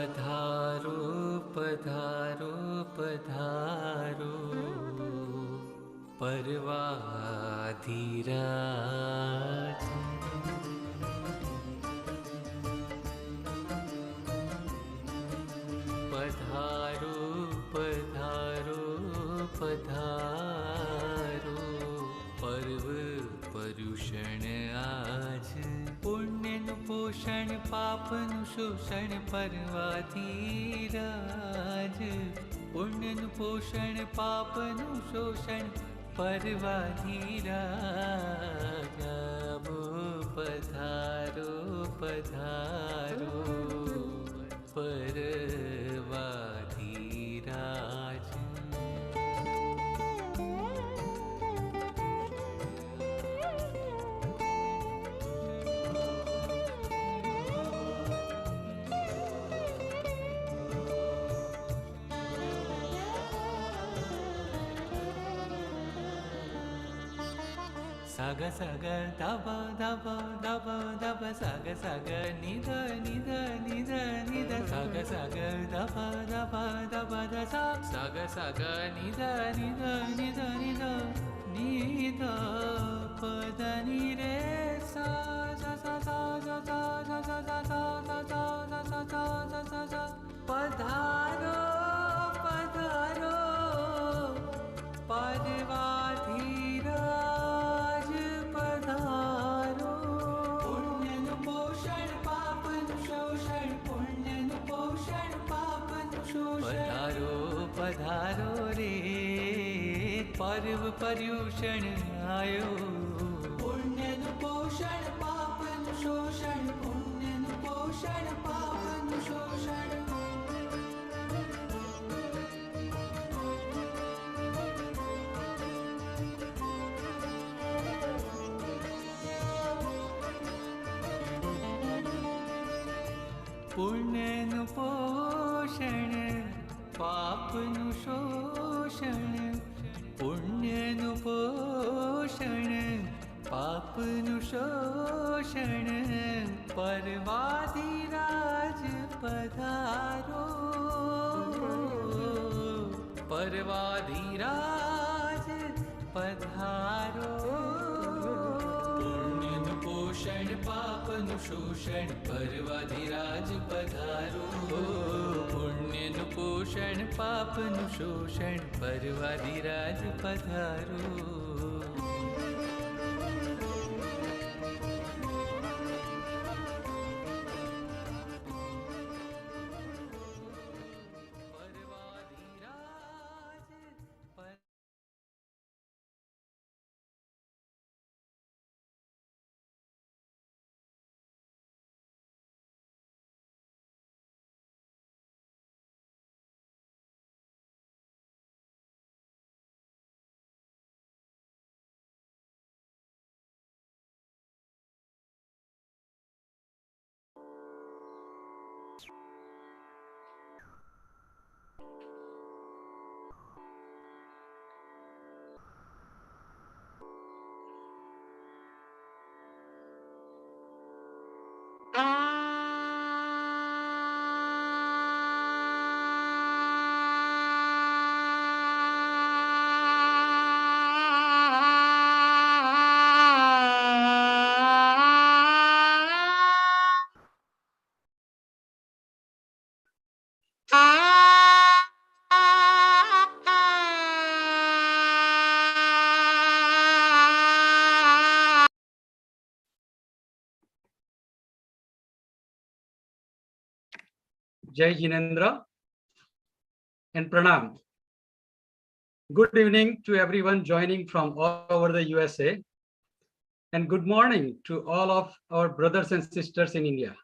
पधारो पधारो पधारो परवाधीराज। पधारो पधारो पधारो पर्व पर्युषण आज। पुण्यनु पोषण पापनु शोषण परवाधीराज। पुण्यनु पोषण पापनु शोषण परवाधीराज। पधारो पधारो परवाधीराज। साग साग दब दब दब दब साग साग निध निध निध निध साग साग दब दब दब द साग साग निध निध निध निध निध पद नि रे सा सा सा सा सा सा सा सा सा सा सा सा सा। पधारो पधारो परवाधीराज। पधारो पुण्यनु पोषण पापनु शोषण पुण्यनु पोषण पापनु शोषण। पधारो पधारो रे पर्व पर्युषण आयो। पुण्यनु पोषण पापनु शोषण पुण्यनु पोषण पापनु शोषण। पुण्यनु पोषण पापनु शोषण पुण्यनु पोषण पापनु शोषण परवाधीराज। पधारो परवाधीराज पधारो। पुण्यनु पोषण पापनु शोषण परवाधीराज पधारो। पुण्यनु पोषण पापनु शोषण परवाधीराज पधारो। Jai Jinendra and Pranam. Good evening to everyone joining from all over the USA, and good morning to all of our brothers and sisters in India.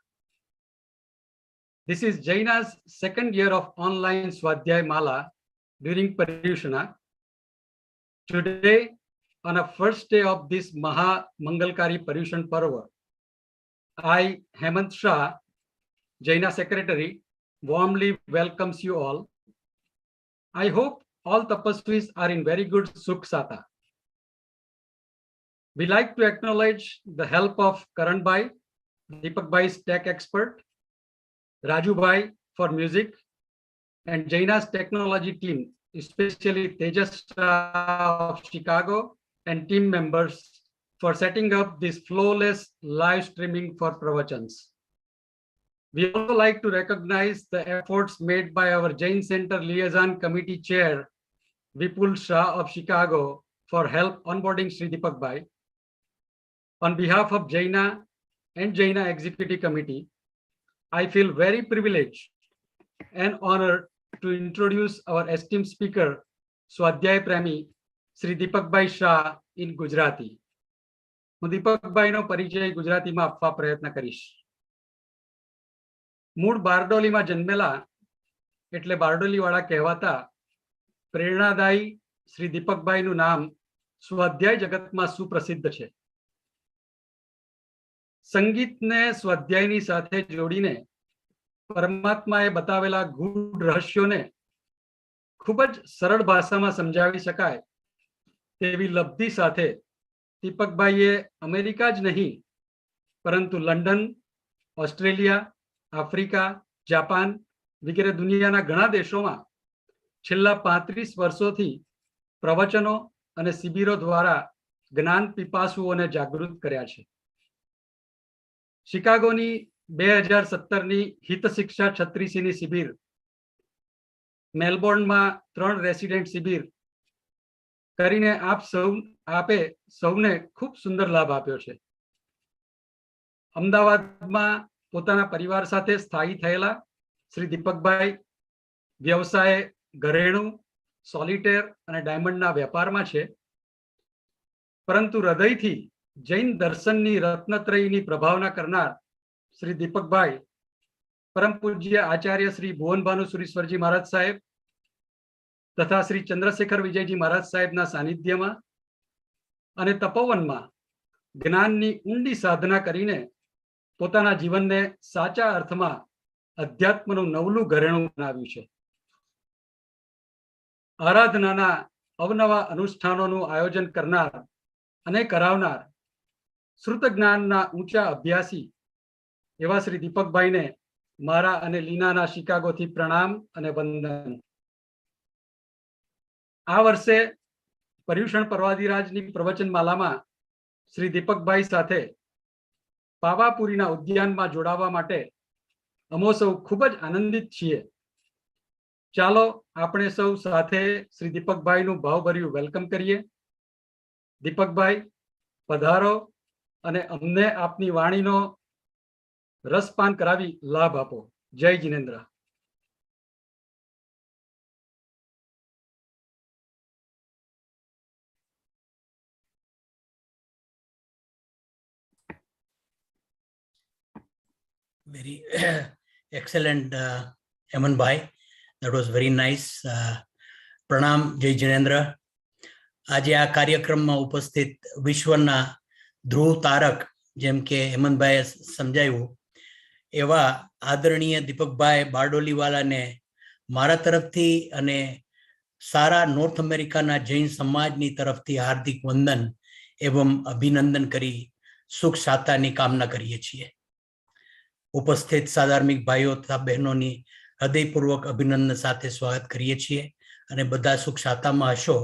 This is Jaina's second year of online Swadhyay Mala during Paryushana. Today, on a first day of this Maha Mangalkari Paryushan Parva, I, Hemant Shah, Jaina Secretary, warmly welcomes you all. I hope all tapasvis are in very good sukh sata. We like to acknowledge the help of Karan Bhai, Deepak Bhai's tech expert, Raju Bhai for music, and Jaina's technology team, especially Tejas of Chicago and team members for setting up this flawless live streaming for Pravachans. We also like to recognize the efforts made by our Jain Center Liaison Committee Chair, Vipul Shah of Chicago, for help onboarding Sri Deepak Bhai. On behalf of Jaina and Jaina Executive Committee, I feel very privileged and honored to introduce our esteemed speaker, Swadhyay Premi, Sri Deepak Bhai Shah in Gujarati. હું દીપકભાઈનો પરિચય ગુજરાતીમાં આપવા પ્રયત્ન કરીશ. મૂળ બારડોલીમાં જન્મેલા એટલે બારડોલીવાળા કહેવાતા પ્રેરણાદાયી શ્રી દીપકભાઈનું નામ સ્વાધ્યાય જગતમાં સુપ્રસિદ્ધ છે. સંગીતને સ્વાધ્યાયની સાથે જોડીને પરમાત્માએ બતાવેલા ગૂઢ રહસ્યોને ખૂબ જ સરળ ભાષામાં સમજાવી શકાય તેવી લબ્ધિ સાથે દીપકભાઈએ અમેરિકા જ નહીં પરંતુ લંડન, ઓસ્ટ્રેલિયા, આફ્રિકા, જાપાન વગેરે દુનિયાના ઘણા દેશોમાં છેલ્લા 35 વર્ષોથી પ્રવચનો અને શિબિરો દ્વારા જ્ઞાન પીપાસુઓને જાગૃત કર્યા છે. શિકાગોની 2017ની હિત શિક્ષા 36ની શિબિર, મેલબોર્નમાં 3 રેસિડેન્ટ શિબિર કરીને આપે સૌને ખૂબ સુંદર લાભ આપ્યો છે. અમદાવાદમાં પોતાના પરિવાર સાથે સ્થાયી થયેલા શ્રી દીપકભાઈ વ્યવસાય ઘરેણું, સોલિટેર અને ડાયમંડના વેપારમાં છે, પરંતુ હૃદયથી જૈન દર્શનની રત્નત્રયીની પ્રભાવના કરનાર શ્રી દીપકભાઈ પરમ પૂજ્ય આચાર્ય શ્રી ભુવનભાનુ સુરીશ્વરજી મહારાજ સાહેબ તથા શ્રી ચંદ્રશેખર વિજયજી મહારાજ સાહેબના સાનિધ્યમાં અને તપોવનમાં જ્ઞાનની ઊંડી સાધના કરીને પોતાના જીવનને સાચા અર્થમાં અધ્યાત્મનું નવલું ઘરેણું બનાવ્યું છે. આરાધનાના અવનવા અનુષ્ઠાનોનું આયોજન કરનાર અને કરાવનાર શ્રુત જ્ઞાનના ઊંચા અભ્યાસી એવા શ્રી દીપકભાઈને મારા અને લીનાના શિકાગોથી પ્રણામ અને વંદન. આ વર્ષે પર્યુષણ પર્વાધિરાજની પ્રવચનમાલામાં શ્રી દીપકભાઈ સાથે પાવાપુરીના ઉદ્યાનમાં જોડાવા માટે અમો સૌ ખૂબ જ આનંદિત છીએ. ચાલો આપણે સૌ સાથે શ્રી દીપકભાઈનું ભાવભર્યું વેલકમ કરીએ. દીપકભાઈ પધારો અને અમને આપની વાણીનો રસપાન કરાવી લાભ આપો. જય Jinendra. Very excellent, Aman Bhai. That was very nice. Pranam, Jai Jinendra. આજે આ કાર્યક્રમમાં ઉપસ્થિત વિશ્વના ધ્રુવ તારક, જેમ કે હેમંતભાઈએ સમજાવ્યું, એવા આદરણીય દીપકભાઈ બારડોલીવાલાને મારા તરફથી અને સારા નોર્થ અમેરિકાના જૈન સમાજની તરફથી હાર્દિક વંદન એવં અભિનંદન કરી સુખ શાંતિની કામના કરીએ છીએ. ઉપસ્થિત સાધાર્મિક ભાઈઓ તથા બહેનોની હૃદયપૂર્વક અભિનંદન સાથે સ્વાગત કરીએ છીએ અને બધા સુખ શાંતિમાં હશો.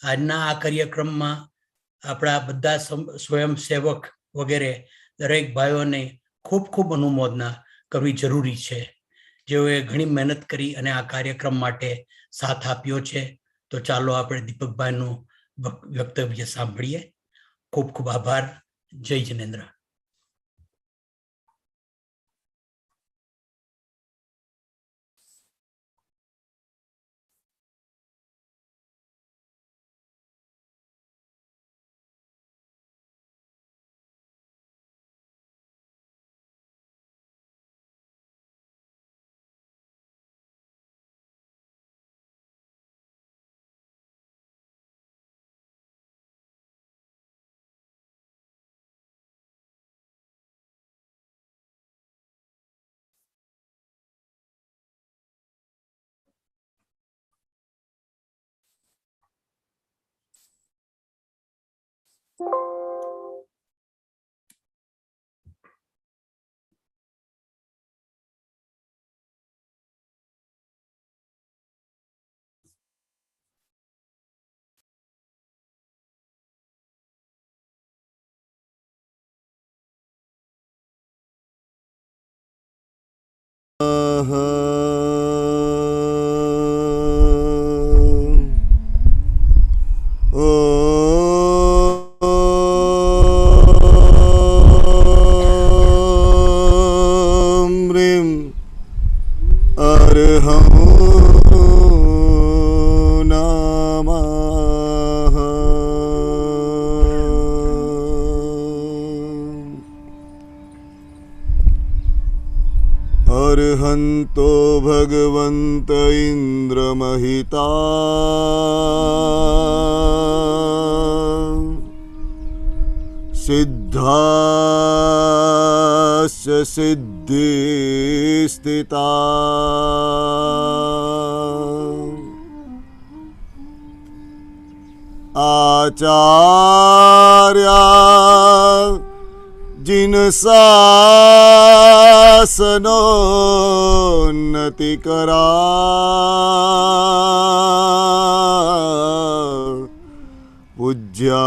આજના આ કાર્યક્રમમાં આપણા બધા સ્વયંસેવક વગેરે દરેક ભાઈઓને ખૂબ ખૂબ અનુમોદના કરવી જરૂરી છે, જેઓએ ઘણી મહેનત કરી અને આ કાર્યક્રમ માટે સાથ આપ્યો છે. તો ચાલો આપણે દીપકભાઈનું વક્તવ્ય સાંભળીએ. ખૂબ ખૂબ આભાર. જય જિનેન્દ્ર. अर्हन्तो भगवन्त इन्द्रमहिता सिद्धास्य सिद्धिस्थिता आचार्या जिन शासनोन्नति करा पूज्या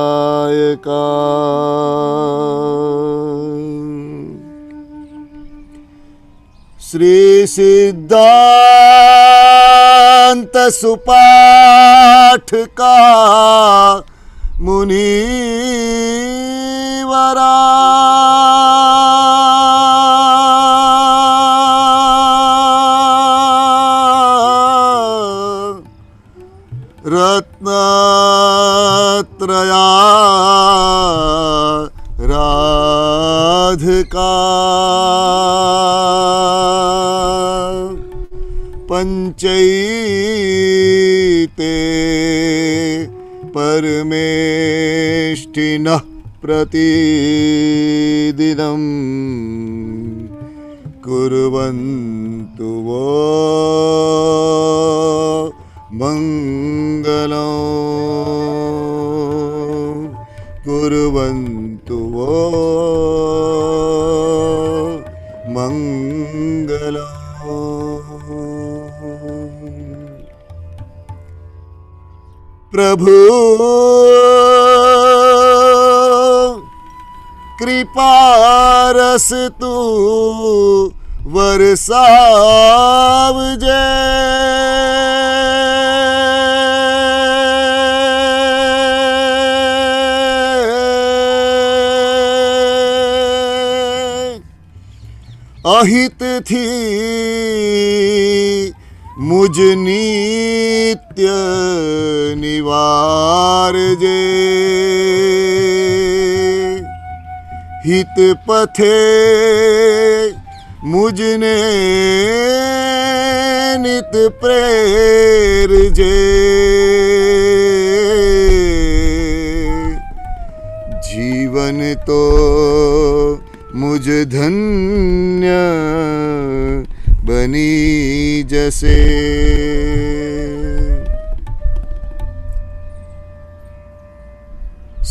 उपाध्यायका श्री सिद्धांत सुपाठ का मुनिवरा रत्नत्रया राधिका पंचैते परमेष्ठिनः प्रतिदिनं कुर्वन्तु वो मङ्गलं कुर्वन्तु वो मङ्गलम्। प्रभु कृपारस तू वरसावजे अहित थी मुझ नित्य निवारजे हित पथे मुझने नित प्रेरजे जीवन तो मुझ धन्य बनी जैसे।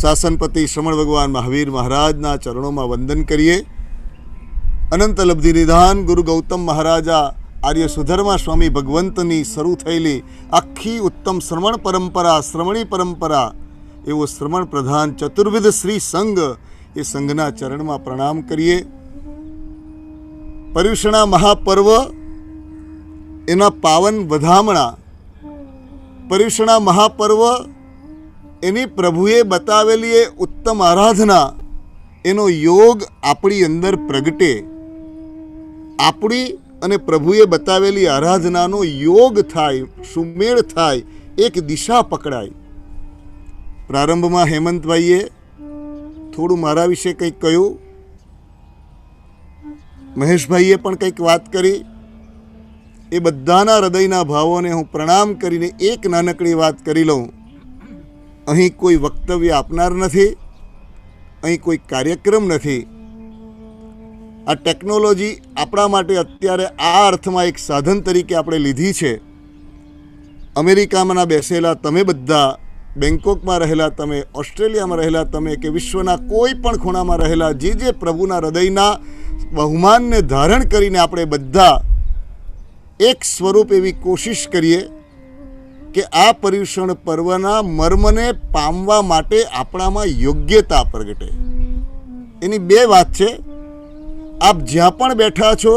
शासनपति श्रमण भगवान महावीर महाराजना चरणों में वंदन करिए। अनंत लब्धि निधान गुरु गौतम महाराजा आर्य सुधर्मा स्वामी भगवंतनी शरू थयेली आखी उत्तम श्रमण परंपरा श्रमणी परंपरा एवं श्रमण प्रधान चतुर्विध श्री संघ ए संघना चरण में प्रणाम करिए। पर्युषणा महापर्व एना पावन वधामणा पर्युषणा महापर्व एनी प्रभुए बतावेली ए उत्तम आराधना एनो योग आपणी अंदर प्रगटे आपणी अने प्रभुए बतावेली आराधनानो योग थाय सुमेळ थाय एक दिशा पकड़ाय। प्रारंभ में हेमंत भाईए थोड़ू मारा विषे कंईक कह्युं, महेश भाईए पण कंईक वात करी। ए बधाना हृदयना भावोने हूँ प्रणाम करीने एक नानकड़ी वात करी लऊं। अहीं कोई वक्तव्य आपनार नथी, अहीं कोई कार्यक्रम नथी। आ टेक्नोलॉजी आपणा माटे अत्यारे आ अर्थमां एक साधन तरीके आपणे लीधी छे। अमेरिकामां बेसेला तमे बधा, बेंकोकमां रहेला तमे, ऑस्ट्रेलियामां रहेला तमे के विश्वना कोई पण खूणामां रहेला जे प्रभुना हृदयना बहुमानने धारण करीने आपणे बधा एक स्वरूप एवी कोशिश करिए કે આ પર્યુષણ પર્વના મર્મને પામવા માટે આપણામાં યોગ્યતા પ્રગટે. એની બે વાત છે. આપ જ્યાં પણ બેઠા છો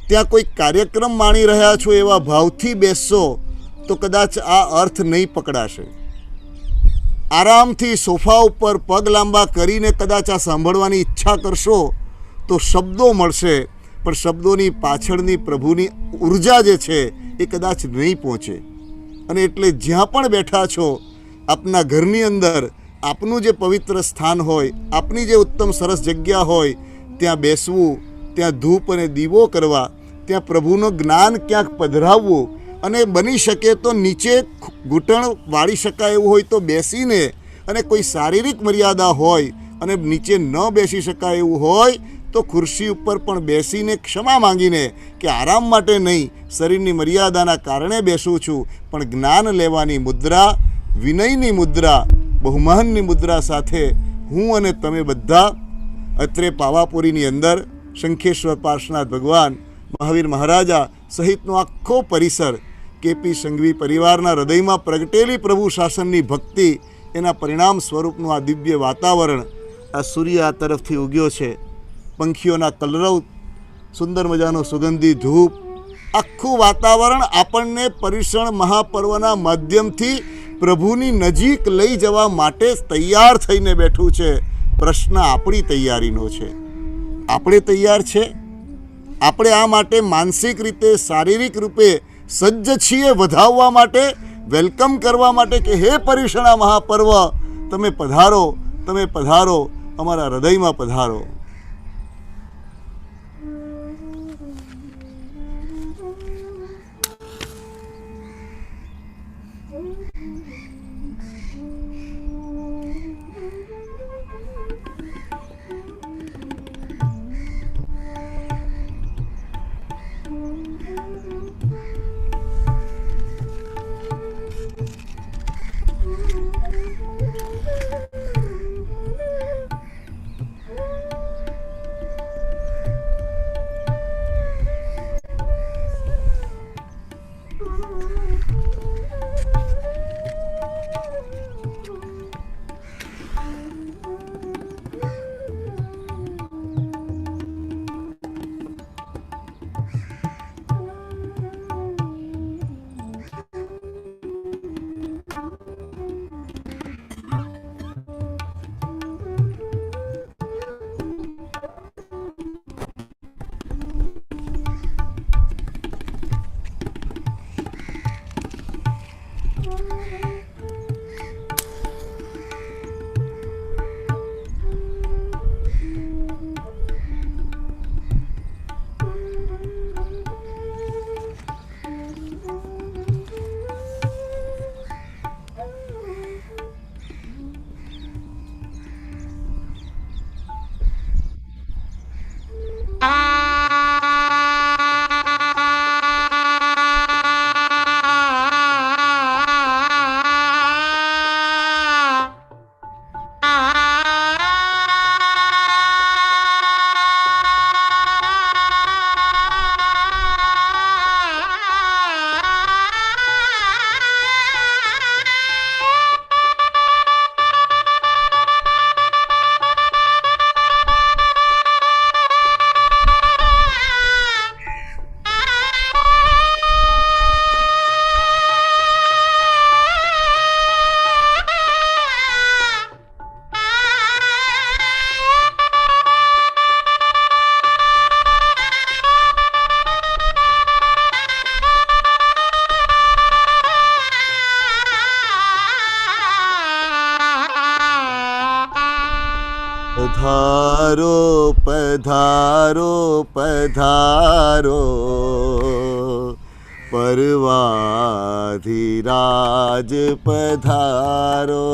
ત્યાં કોઈ કાર્યક્રમ માણી રહ્યા છો એવા ભાવથી બેસશો તો કદાચ આ અર્થ નહીં પકડાશે. આરામથી સોફા ઉપર પગ લાંબા કરીને કદાચ આ સાંભળવાની ઈચ્છા કરશો તો શબ્દો મળશે, પણ શબ્દોની પાછળની પ્રભુની ઉર્જા જે છે એ કદાચ નહીં પહોંચે. અને એટલે જ્યાં પણ બેઠા છો, આપના ઘરની અંદર આપનું જે પવિત્ર સ્થાન હોય, આપની જે ઉત્તમ સરસ જગ્યા હોય ત્યાં બેસવું, ત્યાં ધૂપ અને દીવો કરવા, ત્યાં પ્રભુનું જ્ઞાન ક્યાંક પધરાવવું, અને બની શકે તો નીચે ઘૂંટણ વાળી શકાય એવું હોય તો બેસીને, અને કોઈ શારીરિક મર્યાદા હોય અને નીચે ન બેસી શકાય એવું હોય તો ખુરશી ઉપર પણ બેસીને ક્ષમા માંગીને કે આરામ માટે નહીં, શરીરની મર્યાદાના કારણે બેસું છું, પણ જ્ઞાન લેવાની મુદ્રા, વિનયની મુદ્રા, બહુમાનની મુદ્રા સાથે હું અને તમે બધા અત્રે પાવાપુરીની અંદર શંખેશ્વર પાર્શ્વનાથ ભગવાન, મહાવીર મહારાજા સહિતનો આખો પરિસર, કેપી સંઘવી પરિવારના હૃદયમાં પ્રગટેલી પ્રભુ શાસનની ભક્તિ, એના પરિણામ સ્વરૂપનું આ દિવ્ય વાતાવરણ. આ સૂર્ય આ તરફથી ઉગ્યો છે, પંખીઓના કલરવ, સુંદર મજાનો સુગંધી ધૂપ, આખું વાતાવરણ આપણને પર્યુષણ મહાપર્વના માધ્યમથી પ્રભુની નજીક લઈ જવા માટે તૈયાર થઈને બેઠું છે. પ્રશ્ન આપણી તૈયારીનો છે. આપણે તૈયાર છે? આપણે આ માટે માનસિક રીતે, શારીરિક રૂપે સજ્જ છીએ વધાવવા માટે, વેલકમ કરવા માટે કે હે પર્યુષણ મહાપર્વ, તમે પધારો, તમે પધારો, અમારા હૃદયમાં પધારો. પધારો પધારો પધારો પરવાધિરાજ પધારો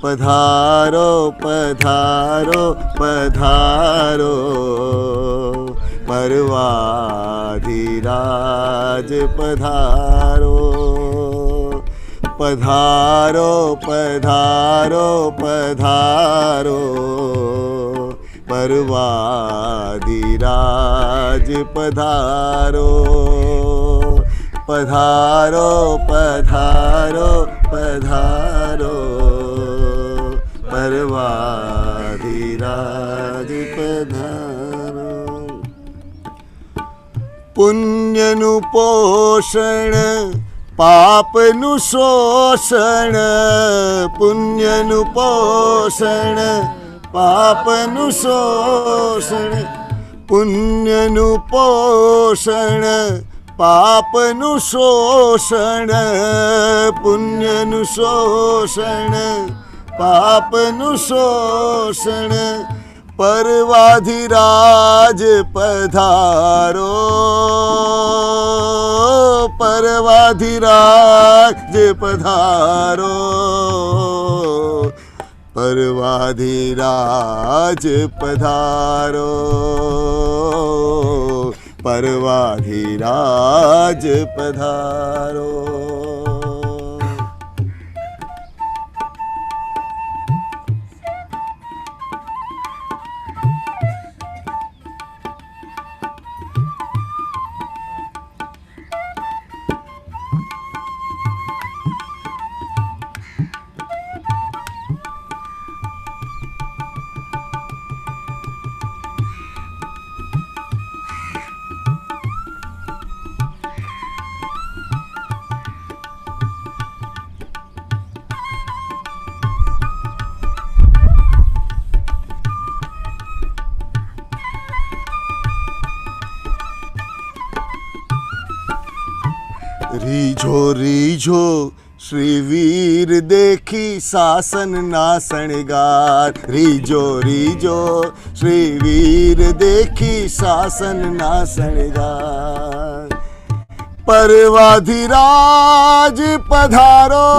પધારો પધારો પધારો પરવાધિરાજ પધારો પધારો પધારો પધારો પરવાધિરાજ પધારો પધારો પધારો પધારો પરવાધિરાજ પધારો. પુણ્યનું પોષણ પાપનું શોષણ, પુણ્યનું પોષણ પાપનું શોષણ, પુણ્યનું પોષણ પાપનું શોષણ, પુણ્યનું શોષણ પાપનું શોષણ. પરવાધિરાજ પધારો પરવાધિરાજ પધારો પરવાધિરાજ પધારો પરવાધિરાજ પધારો. રીઝો રીઝો શ્રીવીર દેખી શાસનના શણગાર, રીઝો રીઝો શ્રીવીર દેખી શાસનના શણગાર. પરવાધિરાજ પધારો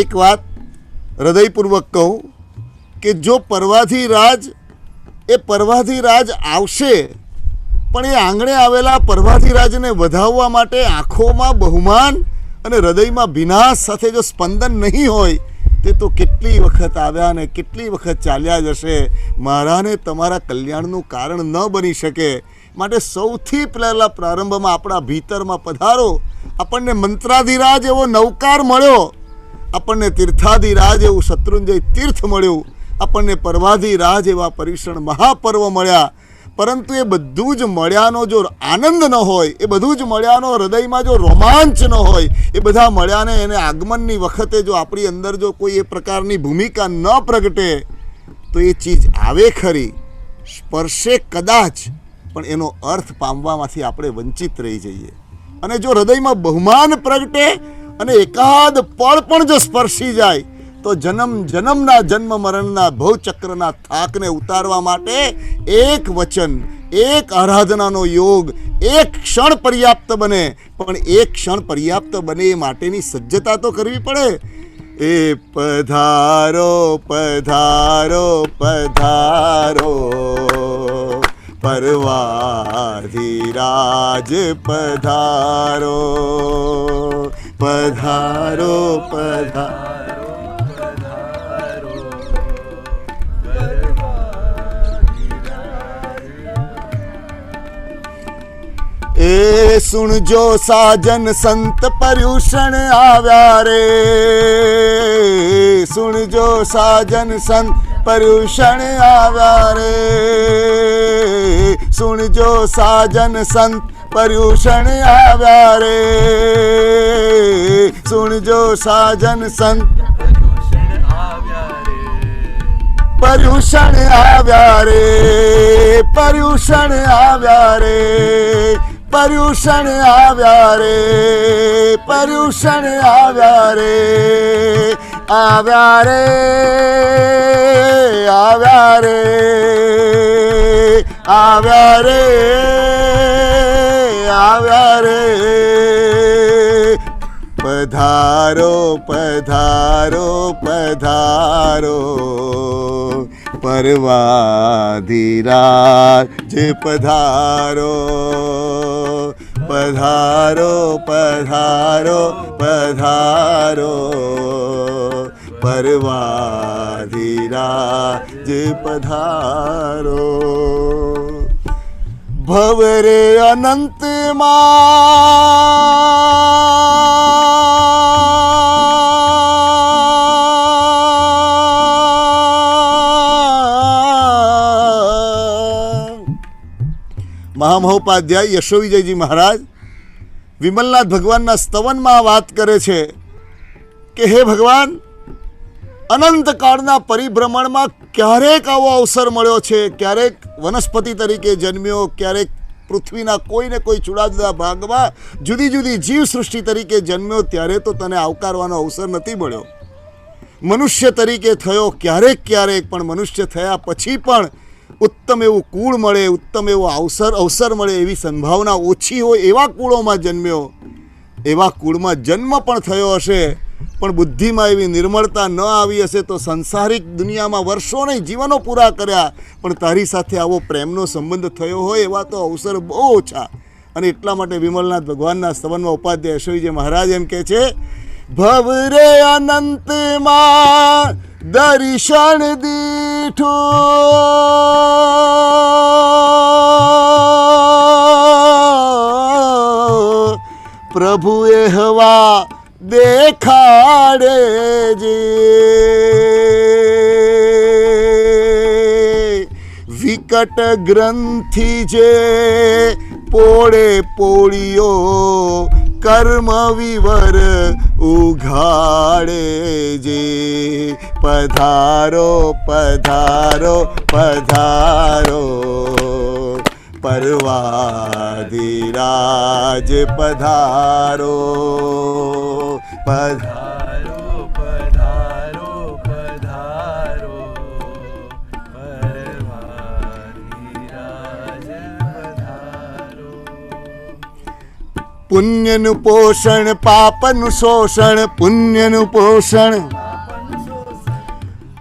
એક વાત હૃદયપૂર્વક કહું કે જો પરવાધિરાજ આવશે પણ એ આંગણે આવેલા પરવાધિરાજને વધાવવા માટે આંખોમાં બહુમાન અને હૃદયમાં વિનાશ સાથે જો સ્પંદન નહીં હોય તે તો કેટલી વખત આવ્યા ને કેટલી વખત ચાલ્યા જશે, મારાને તમારા કલ્યાણનું કારણ ન બની શકે. માટે સૌથી પહેલા પ્રારંભમાં આપણા ભીતરમાં પધારો. આપણને મંત્રાધિરાજ એવો નવકાર મળ્યો, આપણને તીર્થાધિરાજ એવું શત્રુંજય તીર્થ મળ્યું, આપણને પરવાધિરાજ એવા પર્યુષણ મહાપર્વ મળ્યા. પરંતુ એ બધું જ મળ્યાનો જો આનંદ ન હોય, એ બધું જ મળ્યાનો હૃદયમાં જો રોમાંચ ન હોય, એ બધા મળ્યાને એને આગમનની વખતે જો આપણી અંદર જો કોઈ એ પ્રકારની ભૂમિકા ન પ્રગટે તો એ ચીજ આવે ખરી, સ્પર્શે કદાચ, પણ એનો અર્થ પામવામાંથી આપણે વંચિત રહી જઈએ. અને જો હૃદયમાં બહુમાન પ્રગટે અને એકાદ પળ પણ જો સ્પર્શી જાય તો જન્મ જન્મના જન્મ મરણના ભવચક્રના થાકને ઉતારવા માટે એક વચન, એક આરાધનાનો યોગ, એક ક્ષણ પર્યાપ્ત બને. પણ એક ક્ષણ પર્યાપ્ત બને એ માટેની સજ્જતા તો કરવી પડે. એ પધારો પધારો પધારો પરવાધિરાજ પધારો પધારો પધારો. એ સુણજો સાજન સંત પર્યુષણ આવ્યા રે, સુણજો સાજન સંત પર્યુષણ આવ્યા રે, સુણજો સાજન સંત પર્યુષણ આવ્યા રે, સુણજો સાજન સંત પર્યુષણ આવ્યા રે, પર્યુષણ આવ્યા રે, પર્યુષણ આવ્યા રે, પર્યુષણ આવ્યા રે, આવ્યા રે, આવ્યા રે, આવ્યા રે, આવ્યા રે. પધારો પધારો પધારો પરવાધિરાજ પધારો પધારો પધારો પધારો પરવાધિરાજ પધારો ભવરે અનંતમાં મહામહોપાધ્યાય યશોવિજયજી મહારાજ વિમલનાથ ભગવાનના સ્તવનમાં આ વાત કરે છે કે હે ભગવાન, અનંત કાળના પરિભ્રમણમાં ક્યારેક આવો અવસર મળ્યો છે, ક્યારેક વનસ્પતિ તરીકે જન્મ્યો, ક્યારેક પૃથ્વીના કોઈને કોઈ જુદા જુદા ભાગમાં જુદી જુદી જીવ સૃષ્ટિ તરીકે જન્મ્યો, ત્યારે તો તને આવકારવાનો અવસર નથી મળ્યો. મનુષ્ય તરીકે થયો ક્યારેક ક્યારેક, પણ મનુષ્ય થયા પછી પણ ઉત્તમ એવું કુળ મળે, ઉત્તમ એવો અવસર મળે એવી સંભાવના ઓછી હોય એવા કુળોમાં જન્મ્યો. એવા કુળમાં જન્મ પણ થયો હશે, પણ બુદ્ધિમાં એવી નિર્મળતા ન આવી હશે તો સંસારિક દુનિયામાં વર્ષો નહીં જીવનો પૂરા કર્યા, પણ તારી સાથે આવો પ્રેમનો સંબંધ થયો હોય એવા તો અવસર બહુ ઓછા. અને એટલા માટે વિમલનાથ ભગવાનના સ્તવનમાં ઉપાધ્યાય યશોવિજય મહારાજ એમ કહે છે, ભવરે અનંતમાં દર્શન દીઠો પ્રભુએ હવા દેખાડે જે વિકટ ગ્રંથિ જે પોળે પોળિયો કર્મ વિવર ઉઘાડે જે પધારો પધારો પધારો પરવાધિરાજ પધારો પધારો પધારો પધારો પરવાધિરાજ પધારો. પુણ્યનું પોષણ પાપનું શોષણ, પુણ્યનું પોષણ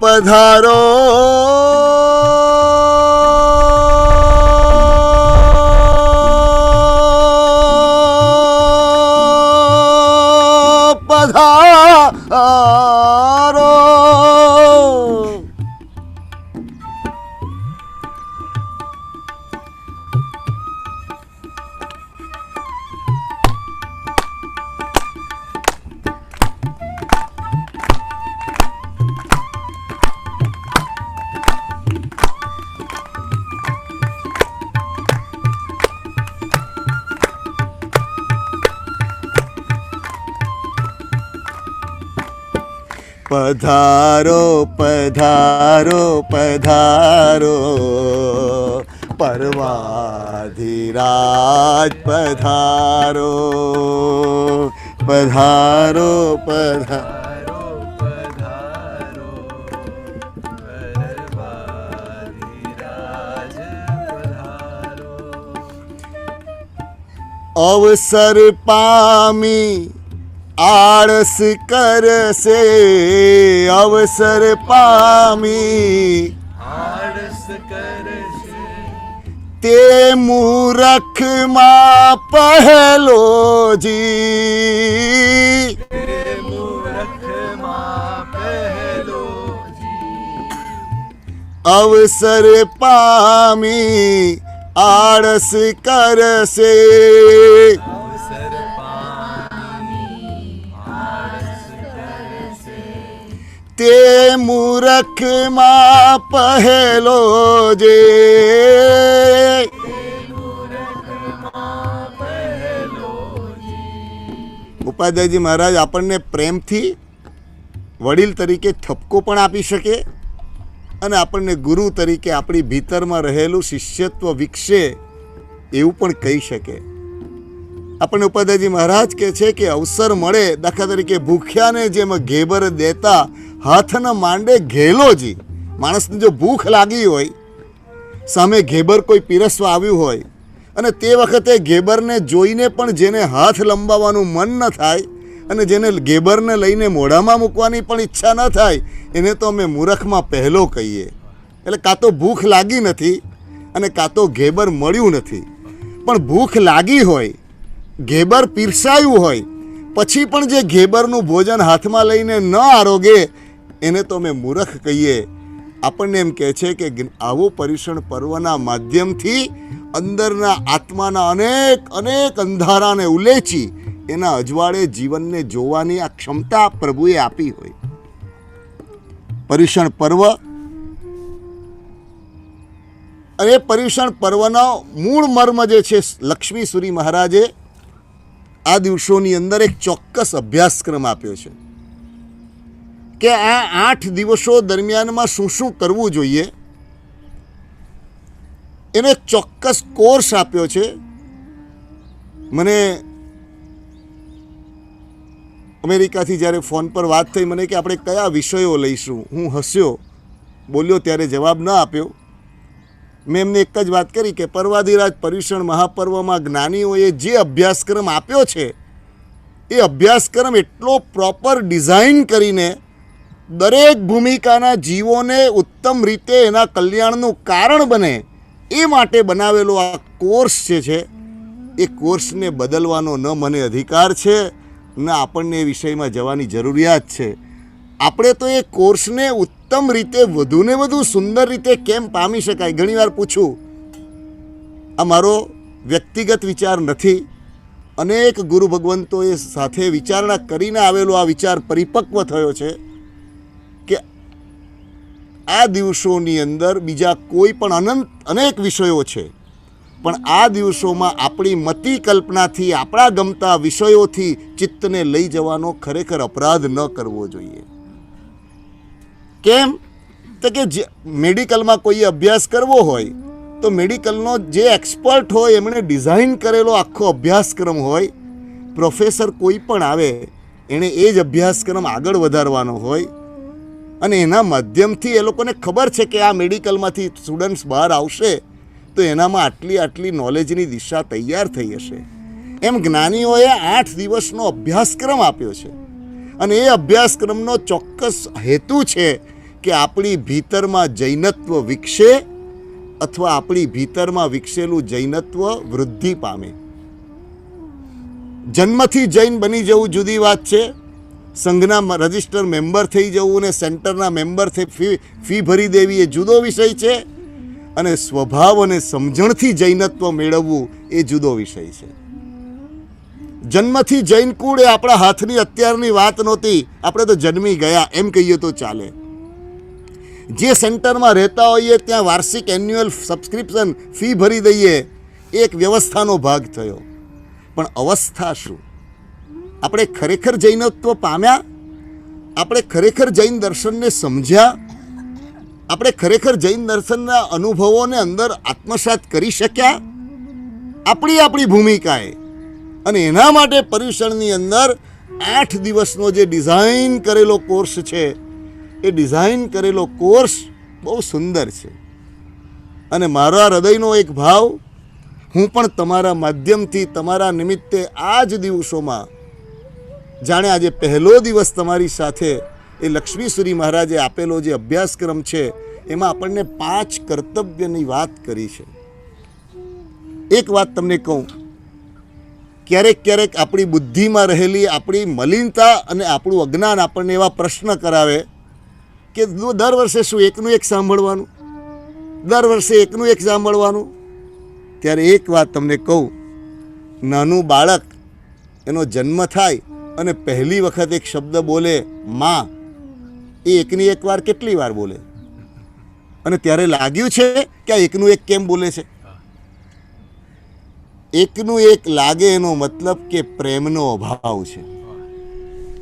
પધારો પધારો. પધારો પધારો પધારો પરવાધિરાજ પધારો પધારો પધારો પધારો પરવાધિરાજ પધારો. અવસર પામી આળસ કરશે, અવસર પામી આળસ કરશે તે મૂરખમાં પહેલો જી, મૂરખમાં પહેલો અવસર પામી આળસ કરશે અવસર તે મૂરખમાં પહેલો જે. ઉપાધ્યાયજી મહારાજ આપણને પ્રેમથી વડીલ તરીકે ઠપકો પણ આપી શકે અને આપણને ગુરુ તરીકે આપણી ભીતરમાં રહેલું શિષ્યત્વ વિકસે એવું પણ કહી શકે. આપણને ઉપાધ્યાયજી મહારાજ કહે છે કે અવસર મળે, દાખલા તરીકે ભૂખ્યાને જેમ ઘેબર દેતા હાથ ન માંડે ઘેલોજી. માણસને જો ભૂખ લાગી હોય, સામે ઘેબર કોઈ પીરસવા આવ્યું હોય અને તે વખતે ઘેબરને જોઈને પણ જેને હાથ લંબાવવાનું મન ન થાય અને જેને ઘેબરને લઈને મોઢામાં મૂકવાની પણ ઈચ્છા ન થાય, એને તો અમે મૂરખમાં પહેલો કહીએ. એટલે કાં તો ભૂખ લાગી નથી અને કાં તો ઘેબર મળ્યું નથી. પણ ભૂખ લાગી હોય ઘેબર પીરસાયું હોય પછી પણ જે ઘેબરનું ભોજન હાથમાં લઈને ન આરોગે એને તો અમે મૂર્ખ કહીએ. આપણને એમ કહે છે કે આવો પર્યુષણ પર્વના માધ્યમથી અંદરના આત્માના અનેક અનેક અંધારાને ઉલેચી એના અજવાળે જીવનને જોવાની આ ક્ષમતા પ્રભુએ આપી હોય. પર્યુષણ પર્વ અને પર્યુષણ પર્વનો મૂળ મર્મ જે છે, લક્ષ્મી સુરી મહારાજે આ દિવસોની અંદર એક ચોક્કસ અભ્યાસક્રમ આપ્યો છે કે આ 8 દિવસો દરમિયાનમાં શું શું કરવું જોઈએ. એનો એક ચોક્કસ કોર્સ આપ્યો છે. મને અમેરિકાથી જ્યારે ફોન પર વાત થઈ, મને કે આપણે કયા વિષયો લઈશું. હું હસ્યો, બોલ્યો ત્યારે જવાબ ન આપ્યો. મેં એમને એક જ વાત કરી કે પર્વાધિરાજ પર્યુષણ મહાપર્વમાં જ્ઞાનીઓએ જે અભ્યાસક્રમ આપ્યો છે એ અભ્યાસક્રમ એટલો પ્રોપર ડિઝાઇન કરીને દરેક ભૂમિકાના જીવોને ઉત્તમ રીતે એના કલ્યાણનું કારણ બને એ માટે બનાવેલો આ કોર્સ જે છે એ કોર્સને બદલવાનો ન મને અધિકાર છે ન આપણને એ વિષયમાં જવાની જરૂરિયાત છે. આપણે તો એ કોર્સને ઉત્તમ રીતે વધુને વધુ સુંદર રીતે કેમ પામી શકાય. ઘણીવાર પૂછું, આ મારો વ્યક્તિગત વિચાર નથી, અનેક ગુરુ ભગવંતોએ સાથે વિચારણા કરીને આવેલો આ વિચાર પરિપક્વ થયો છે કે આ દિવસોની અંદર બીજા કોઈ પણ અનેક વિષયો છે, પણ આ દિવસોમાં આપણી મતિ કલ્પનાથી આપણા ગમતા વિષયોથી ચિત્તને લઈ જવાનો ખરેખર અપરાધ ન કરવો જોઈએ. કેમ? તો કે મેડિકલમાં કોઈ અભ્યાસ કરવો હોય તો મેડિકલનો જે એક્સપર્ટ હોય એમણે ડિઝાઇન કરેલો આખો અભ્યાસક્રમ હોય. પ્રોફેસર કોઈ પણ આવે એણે એ જ અભ્યાસક્રમ આગળ વધારવાનો હોય અને એના માધ્યમથી એ લોકોને ખબર છે કે આ મેડિકલમાંથી સ્ટુડન્ટ્સ બહાર આવશે તો એનામાં આટલી નોલેજની દિશા તૈયાર થઈ હશે. એમ જ્ઞાનીઓએ 8 દિવસનો અભ્યાસક્રમ આપ્યો છે અને એ અભ્યાસક્રમનો ચોક્કસ હેતુ છે કે આપણી ભીતરમાં જૈનત્વ વિકસે અથવા આપણી ભીતરમાં વિકસેલું જૈનત્વ વૃદ્ધિ પામે. જન્મથી જૈન બની જવું જુદી વાત છે, સંઘના રજિસ્ટર મેમ્બર થઈ જવું અને સેન્ટરના મેમ્બર થઈ ફી ભરી દેવી એ જુદો વિષય છે, અને સ્વભાવ અને સમજણથી જૈનત્વ મેળવવું એ જુદો વિષય છે. જન્મથી જૈન કુળ એ આપણા હાથની અત્યારની વાત નહોતી, આપણે તો જન્મી ગયા એમ કહીએ તો ચાલે. જે સેન્ટરમાં રહેતા હોઈએ ત્યાં વાર્ષિક એન્યુઅલ સબસ્ક્રિપ્શન ફી ભરી દઈએ એ એક વ્યવસ્થાનો ભાગ થયો. પણ અવસ્થા શું? આપણે ખરેખર જૈનત્વ પામ્યા? આપણે ખરેખર જૈન દર્શનને સમજ્યા? આપણે ખરેખર જૈન દર્શનના અનુભવોને અંદર આત્મસાત કરી શક્યા આપણી ભૂમિકાએ? અને એના માટે પર્યુષણની અંદર 8 દિવસનો જે ડિઝાઇન કરેલો કોર્સ છે એ ડિઝાઇન કરેલો કોર્સ બહુ સુંદર છે. અને મારા હૃદયનો એક ભાવ, હું પણ તમારા માધ્યમથી તમારા નિમિત્તે આ જ દિવસોમાં, જાણે આજે પહેલો દિવસ તમારી સાથે એ લક્ષ્મીસુરી મહારાજે આપેલો જે અભ્યાસક્રમ છે એમાં આપણને 5 કર્તવ્યની વાત કરી છે. એક વાત તમને કહું, ક્યારેક આપણી બુદ્ધિમાં રહેલી આપણી મલિનતા અને આપણું અજ્ઞાન આપણને એવા પ્રશ્ન કરાવે કે દર વર્ષે શું એકનું એક સાંભળવાનું, દર વર્ષે એકનું એક સાંભળવાનું. ત્યારે એક વાત તમને કહું, નાનું બાળક એનો જન્મ થાય અને પહેલી વખત એક શબ્દ બોલે માં, એ એકની એક વાર કેટલી વાર બોલે? અને ત્યારે લાગ્યું છે કે આ એકનું એક કેમ બોલે છે? એકનું એક લાગે એનો મતલબ કે પ્રેમનો અભાવ છે.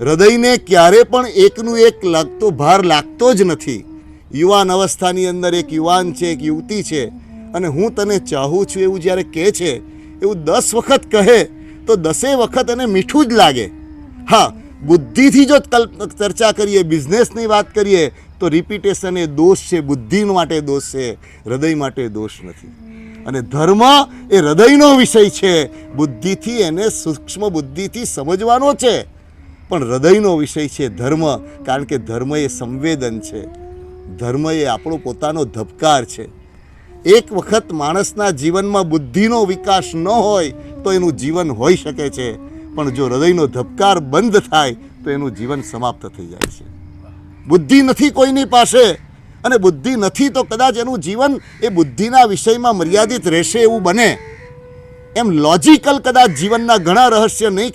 હૃદયને ક્યારે પણ એકનું એક લાગતો ભાર લાગતો જ નથી. યુવાન અવસ્થાની અંદર એક યુવાન છે, એક યુવતી છે, અને હું તને ચાહું છું એવું જ્યારે કહે છે, એવું 10 વખત કહે તો 10 વખત એને મીઠું જ લાગે. હા, બુદ્ધિથી જો ચર્ચા કરીએ, બિઝનેસની વાત કરીએ તો રિપીટેશન એ દોષ છે, બુદ્ધિ માટે દોષ છે, હૃદય માટે દોષ નથી. અને ધર્મ એ હૃદયનો વિષય છે, બુદ્ધિથી એને સૂક્ષ્મ બુદ્ધિથી સમજવાનો છે, પણ હૃદયનો વિષય છે ધર્મ. કારણ કે ધર્મ એ સંવેદન છે, ધર્મ એ આપણો પોતાનો ધબકાર છે. એક વખત માણસના જીવનમાં બુદ્ધિનો વિકાસ ન હોય તો એનું જીવન હોઈ શકે છે, પણ જો હૃદયનો ધબકાર બંધ થાય તો એનું જીવન સમાપ્ત થઈ જાય છે. બુદ્ધિ નથી કોઈની પાસે, અને બુદ્ધિ નથી તો કદાચ એનું જીવન એ બુદ્ધિના વિષયમાં મર્યાદિત રહેશે એવું બને. એમ લોજિકલ કદાચ જીવનના ઘણા રહસ્ય નહીં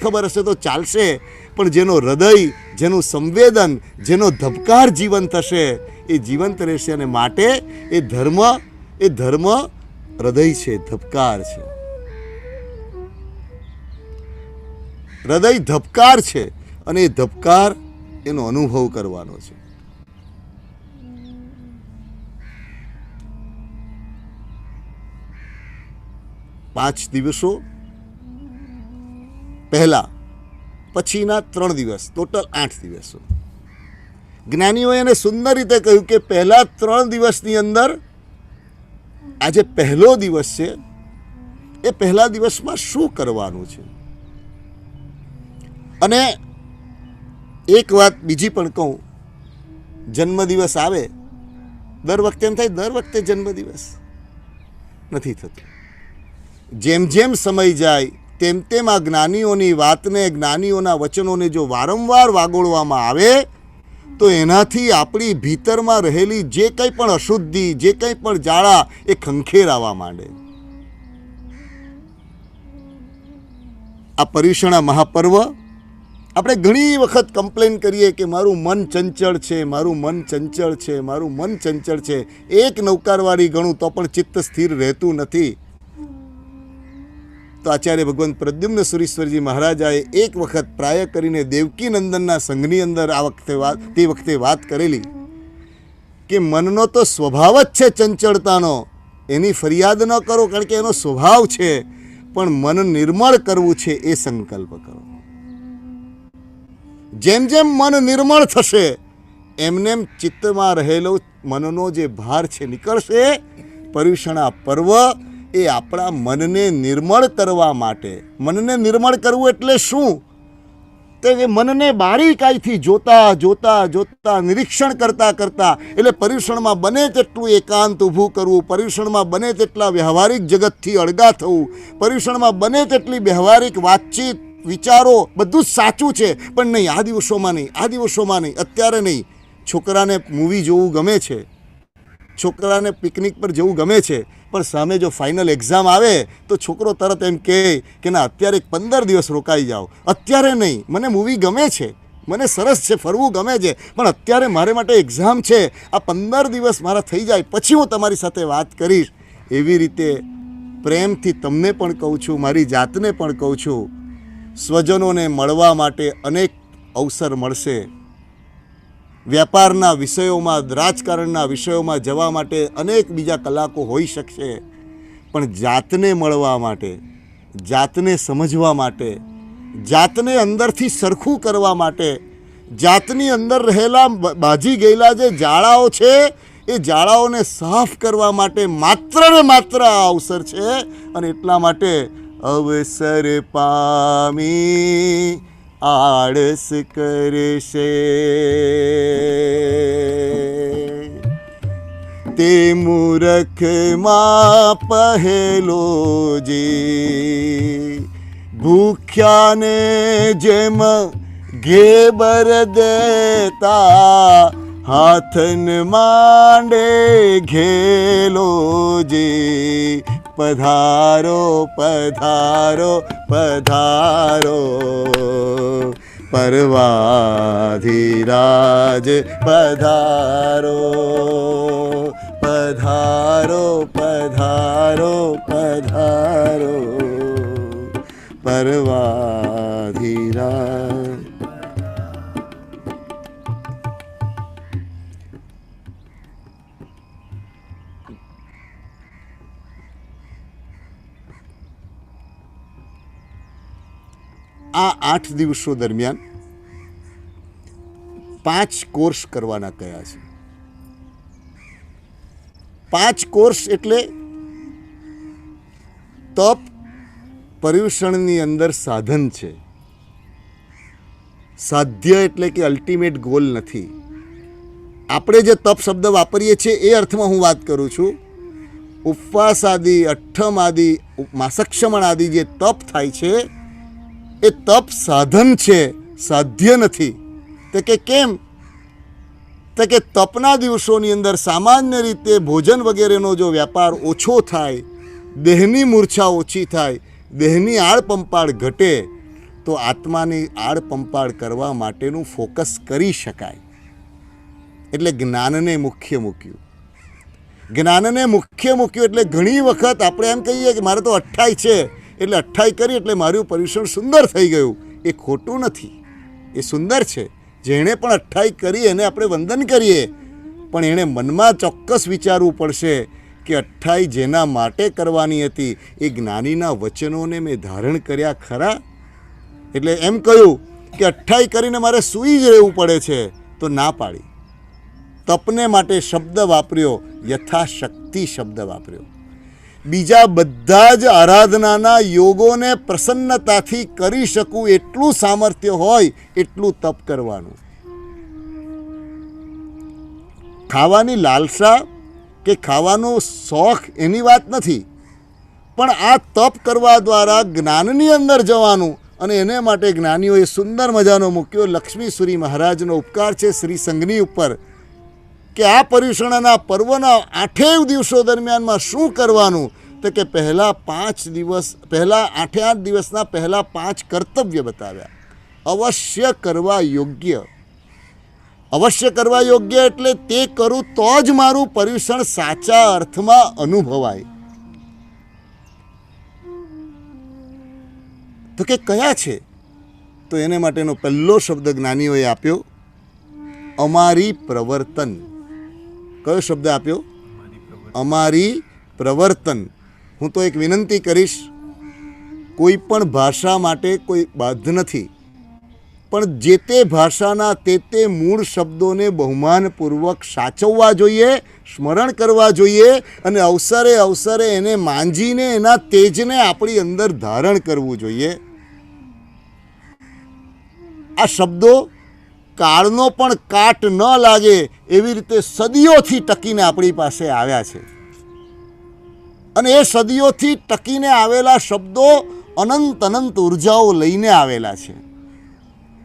ખબર હશે તો ચાલશે, પણ જેનો હૃદય, જેનું સંવેદન, જેનો ધબકાર જીવંત હશે એ જીવંત રહેશે. અને માટે એ ધર્મ હૃદય છે, ધબકાર છે. હૃદય ધબકાર છે, અને એ ધબકાર એનો અનુભવ કરવાનો છે. પાંચ દિવસો પહેલા, પછીના 3 દિવસ, ટોટલ 8 દિવસો. જ્ઞાનીઓએ એને સુંદર રીતે કહ્યું કે પહેલા 3 દિવસની અંદર આજે પહેલો દિવસ છે, એ પહેલા દિવસમાં શું કરવાનું છે. અને એક વાત બીજી પણ કહું, જન્મદિવસ આવે દર વખતે એમ થાય દર વખતે જન્મદિવસ નથી થતો. જેમ જેમ સમય જાય તેમ તેમ આ જ્ઞાનીઓની વાતને, જ્ઞાનીઓના વચનોને જો વારંવાર વાગોળવામાં આવે તો એનાથી આપણી ભીતરમાં રહેલી જે કંઈ પણ અશુદ્ધિ, જે કંઈ પણ જાળા એ ખંખેરાવા માંડે. આ પર્યુષણા મહાપર્વ આપણે ઘણી વખત કમ્પ્લેન કરીએ કે મારું મન ચંચળ છે, મારું મન ચંચળ છે, મારું મન ચંચળ છે. એક નૌકારવાળી ગણું તો પણ ચિત્ત સ્થિર રહેતું નથી. તો આચાર્ય ભગવાન પ્રદ્યુમ્ન સુરીશ્વરજી મહારાજાએ એક વખત પ્રાય કરીને દેવકી નંદનના સંઘની અંદર તે વખતે વાત કરેલી કે મનનો તો સ્વભાવ જ છે ચંચળતાનો, એની ફરિયાદ ન કરો કારણ કે એનો સ્વભાવ છે, પણ મન નિર્મળ કરવું છે એ સંકલ્પ કરો. જેમ જેમ મન નિર્મળ થશે એમનેમ ચિત્તમાં રહેલો મનનો જે ભાર છે નીકળશે. પર્યુષણા પર્વ એ આપણા મનને નિર્મળ કરવા માટે. મનને નિર્મળ કરવું એટલે શું? તો એ મનને બારીકાઈથી જોતા જોતા જોતા, નિરીક્ષણ કરતા કરતા, એટલે પર્યુષણમાં બને તેટલું એકાંત ઊભું કરવું, પર્યુષણમાં બને તેટલા વ્યવહારિક જગતથી અળગા થવું, પર્યુષણમાં બને તેટલી વ્યવહારિક વાતચીત, વિચારો બધું જ સાચું છે, પણ નહીં આ દિવસોમાં નહીં, આ દિવસોમાં નહીં, અત્યારે નહીં. છોકરાને મૂવી જોવું ગમે છે, છોકરાને પિકનિક પર જવું ગમે છે, પણ સામે જો ફાઇનલ એક્ઝામ આવે તો છોકરો તરત એમ કહે કે ના અત્યારે 15 દિવસ રોકાઈ જાઓ. અત્યારે નહીં, મને મૂવી ગમે છે, મને સરસ છે, ફરવું ગમે છે, પણ અત્યારે મારે માટે એક્ઝામ છે, આ 15 દિવસ મારા થઈ જાય પછી હું તમારી સાથે વાત કરીશ. એવી રીતે પ્રેમથી તમને પણ કહું છું, મારી જાતને પણ કહું છું, સ્વજનોને મળવા માટે અનેક અવસર મળશે. વ્યાપારના વિષયોમાં, રાજકારણના વિષયોમાં જવા માટે અનેક બીજા કલાકો હોઈ શકશે, પણ જાતને મળવા માટે, જાતને સમજવા માટે, જાતને અંદરથી સરખું કરવા માટે, જાતની અંદર રહેલા બાજી ગયેલા જે જાળાઓ છે એ જાળાઓને સાફ કરવા માટે માત્ર ને માત્ર આ અવસર છે. અને એટલા માટે અવસર પામી આળસ કરશે તે મૂરખમાં પહેલો જે ભૂખ્યાને જેમ ઘેબર દેતા હાથન માંડે ઘેલો જે પધારો પધારો પધારો પરવાધિરાજ પધારો પધારો પધારો પધારો પરવાધિરાજ. આ 8 દિવસો દરમિયાન 5 કોર્સ કરવાના કયા છે. 5 કોર્સ એટલે તપ પર્યુષણની અંદર સાધન છે. સાધ્ય એટલે કે અલ્ટિમેટ ગોલ નથી. આપણે જે તપ શબ્દ વાપરીએ છીએ એ અર્થમાં હું વાત કરું છું. ઉપવાસ આદિ, અઠ્ઠમ આદિ, માસક્ષમણ આદિ જે તપ થાય છે એ તપ સાધન છે, સાધ્ય નથી. તો કે કેમ? તો કે તપના દિવસોની અંદર સામાન્ય રીતે ભોજન વગેરેનો જો વ્યાપાર ઓછો થાય, દેહની મૂર્છા ઓછી થાય, દેહની આળપંપાળ ઘટે, તો આત્માની આળપંપાળ કરવા માટેનું ફોકસ કરી શકાય. એટલે જ્ઞાનને મુખ્ય મૂક્યું. જ્ઞાનને મુખ્ય મૂક્યું એટલે ઘણી વખત આપણે એમ કહીએ કે મારે તો 28 છે એટલે 28 કરી એટલે મારું પર્યુષણ સુંદર થઈ ગયું. એ ખોટું નથી, એ સુંદર છે. જેણે પણ 28 કરી એને આપણે વંદન કરીએ, પણ એણે મનમાં ચોક્કસ વિચારવું પડશે કે 28 જેના માટે કરવાની હતી એ જ્ઞાનીના વચનોને મેં ધારણ કર્યા ખરા. એટલે એમ કહ્યું કે 28 કરીને મારે સૂઈ જ રહેવું પડે છે, તો ના પાડી. તપને માટે શબ્દ વાપર્યો, યથાશક્તિ શબ્દ વાપર્યો. બીજા બધા જ આરાધનાના યોગોને પ્રસન્નતાથી કરી શકું એટલું સામર્થ્ય હોય એટલું તપ કરવાનું. ખાવાની લાલસા કે ખાવાનો શોખ એની વાત નથી, પણ આ તપ કરવા દ્વારા જ્ઞાનની અંદર જવાનું. અને એને માટે જ્ઞાનીઓએ સુંદર મજાનો મૂક્યો. લક્ષ્મી સુરી મહારાજનો ઉપકાર છે શ્રી સંઘની ઉપર કે આ પર્યુષણના પર્વના 8 દિવસો દરમિયાનમાં શું કરવાનું. તો કે પહેલા 8 દિવસના પહેલા 5 કર્તવ્ય બતાવ્યા. અવશ્ય કરવા યોગ્ય. અવશ્ય કરવા યોગ્ય એટલે તે કરું તો જ મારું પર્યુષણ સાચા અર્થમાં અનુભવાય. તો કે કયા છે? તો એને માટેનો પહેલો શબ્દ જ્ઞાનીઓએ આપ્યો, અમારી પ્રવર્તન. કયો શબ્દ આપ્યો? અમારી પ્રવર્તન. હું તો એક વિનંતી કરીશ, કોઈ પણ ભાષા માટે કોઈ બાધ નથી, પણ જે તે ભાષાના તે મૂળ શબ્દોને બહુમાનપૂર્વક સાચવવા જોઈએ, સ્મરણ કરવા જોઈએ અને અવસરે અવસરે એને માંજીને એના તેજને આપણી અંદર ધારણ કરવું જોઈએ. આ શબ્દો કાળનો પણ કાટ ન લાગે એવી રીતે સદીઓથી ટકીને આપણી પાસે આવ્યા છે. અને એ સદીઓથી ટકીને આવેલા શબ્દો અનંત અનંત ઉર્જાઓ લઈને આવેલા છે.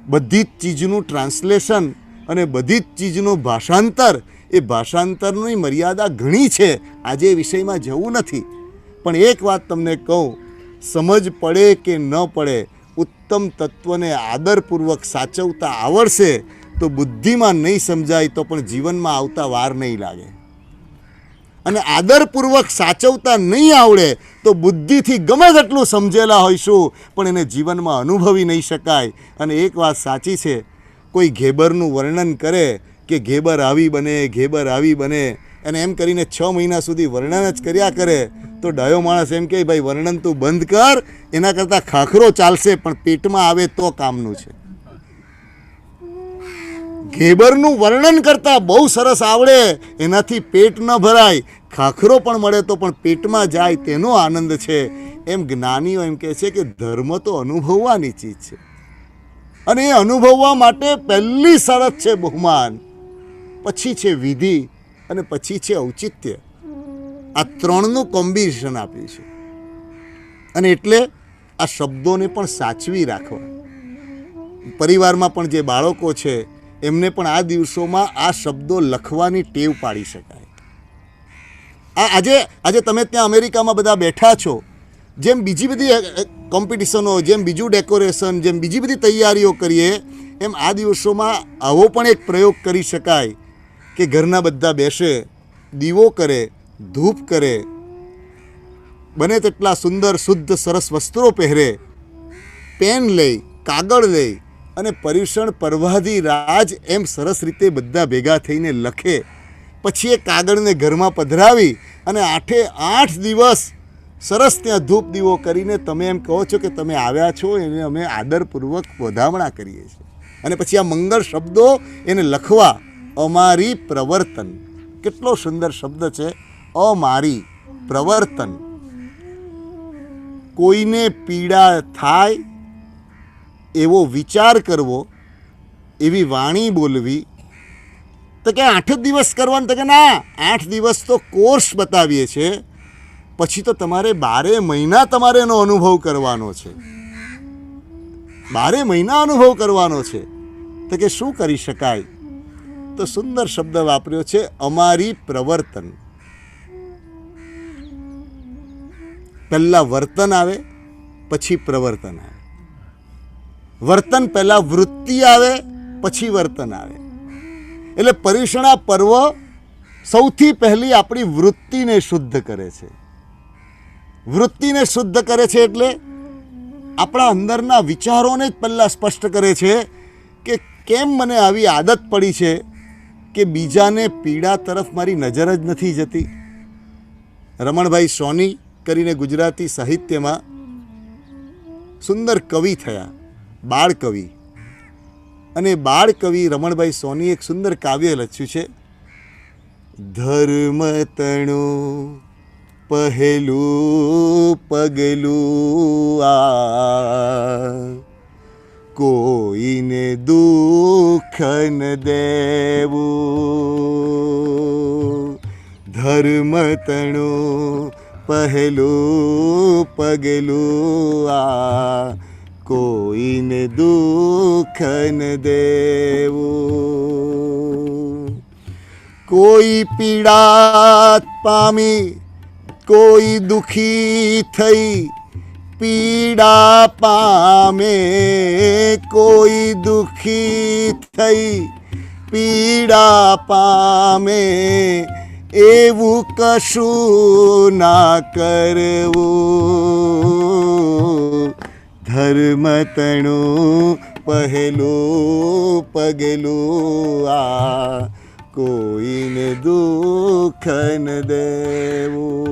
બધી જ ચીજનું ટ્રાન્સલેશન અને બધી જ ચીજનું ભાષાંતર, એ ભાષાંતરની મર્યાદા ઘણી છે. આજે એ વિષયમાં જવું નથી, પણ એક વાત તમને કહું, સમજ પડે કે ન પડે, ઉત્તમ તત્વને આદરપૂર્વક સાચવતા આવડશે તો બુદ્ધિમાં નહીં સમજાય તો પણ જીવનમાં આવતા વાર નહીં લાગે. અને આદરપૂર્વક સાચવતા નહીં આવડે તો બુદ્ધિથી ગમે તેટલું સમજેલા હોઈશું પણ એને જીવનમાં અનુભવી નહીં શકાય. અને એક વાત સાચી છે, કોઈ ઘેબરનું વર્ણન કરે કે ઘેબર આવી બને, ઘેબર આવી બને, અને એમ કરીને 6 મહિના સુધી વર્ણન જ કર્યા કરે, તો ડાયો માણસ એમ કહે ભાઈ વર્ણન તું બંધ કર, એના કરતાં ખાખરો ચાલશે પણ પેટમાં આવે તો કામનું છે. ઘેબરનું વર્ણન કરતાં બહુ સરસ આવડે, એનાથી પેટ ન ભરાય, ખાખરો પણ મળે તો પણ પેટમાં જાય તેનો આનંદ છે. એમ જ્ઞાનીઓ એમ કહે છે કે ધર્મ તો અનુભવવાની ચીજ છે, અને એ અનુભવવા માટે પહેલી શરત છે બહુમાન, પછી છે વિધિ અને પછી છે ઔચિત્ય. આ ત્રણનું કોમ્બિનેશન આપ્યું છે. અને એટલે આ શબ્દોને પણ સાચવી રાખવા. પરિવારમાં પણ જે બાળકો છે એમને પણ આ દિવસોમાં આ શબ્દો લખવાની ટેવ પાડી શકાય. આજે તમે ત્યાં અમેરિકામાં બધા બેઠા છો, જેમ બીજી બધી કોમ્પિટિશનો, જેમ બીજું ડેકોરેશન, જેમ બીજી બધી તૈયારીઓ કરીએ, એમ આ દિવસોમાં આવો પણ એક પ્રયોગ કરી શકાય કે ઘરના બધા બેસે, દીવો કરે, ધૂપ કરે, બને તેટલા સુંદર શુદ્ધ સરસ વસ્ત્રો પહેરે, પેન લઈ, કાગળ લઈ અને પર્યુષણ પર્વાધિ રાજ એમ સરસ રીતે બધા ભેગા થઈને લખે. પછી એ કાગળને ઘરમાં પધરાવી અને 8 દિવસ સરસ ત્યાં ધૂપ દીવો કરીને તમે એમ કહો છો કે તમે આવ્યા છો, એને અમે આદરપૂર્વક વધામણા કરીએ છીએ. અને પછી આ મંગળ શબ્દો એને લખવા. અમારી પ્રવર્તન, કેટલો સુંદર શબ્દ છે, અમારી પ્રવર્તન. કોઈને પીડા થાય એવો વિચાર કરવો, એવી વાણી બોલવી. તો કે 8 જ દિવસ કરવાનું, તો કે ના, 8 દિવસ તો કોર્સ બતાવીએ છીએ, પછી તો તમારે 12 મહિના તમારે એનો અનુભવ કરવાનો છે. 12 મહિના અનુભવ કરવાનો છે. તો કે શું કરી શકાય? તો સુંદર શબ્દ વાપર્યો છે, અમારી પ્રવર્તન. પહેલા વર્તન આવે, પછી પ્રવર્તન આવે. વર્તન પહેલા વૃત્તિ આવે, પછી વર્તન આવે. એટલે પર્યુષણા પર્વ સૌથી પહેલી આપણી વૃત્તિને શુદ્ધ કરે છે. વૃત્તિને શુદ્ધ કરે છે એટલે આપણા અંદરના વિચારોને જ પહેલાં સ્પષ્ટ કરે છે કે કેમ મને આવી આદત પડી છે કે બીજાને પીડા તરફ મારી નજર જ નથી જતી. રમણભાઈ સોની કરીને ગુજરાતી સાહિત્યમાં સુંદર કવિ થયા, બાળ કવિ. અને બાળ કવિ રમણભાઈ સોની એક સુંદર કાવ્ય લખ્યું છે, ધર્મ તણું પહેલું પગલું આ, કોઈને દુઃખ ન દેવું. ધર્મ તણું પહેલું પગલું આ, કોઈને દુઃખ ન દેવું. કોઈ પીડા પામી, કોઈ દુખી થઈ, પીડા પામે, કોઈ દુખી થઈ, પીડા પામે, એવું કશું ના કરવું. ધર્મ તણું પહેલું પગલું આ, કોઈને દુઃખ ન દેવું.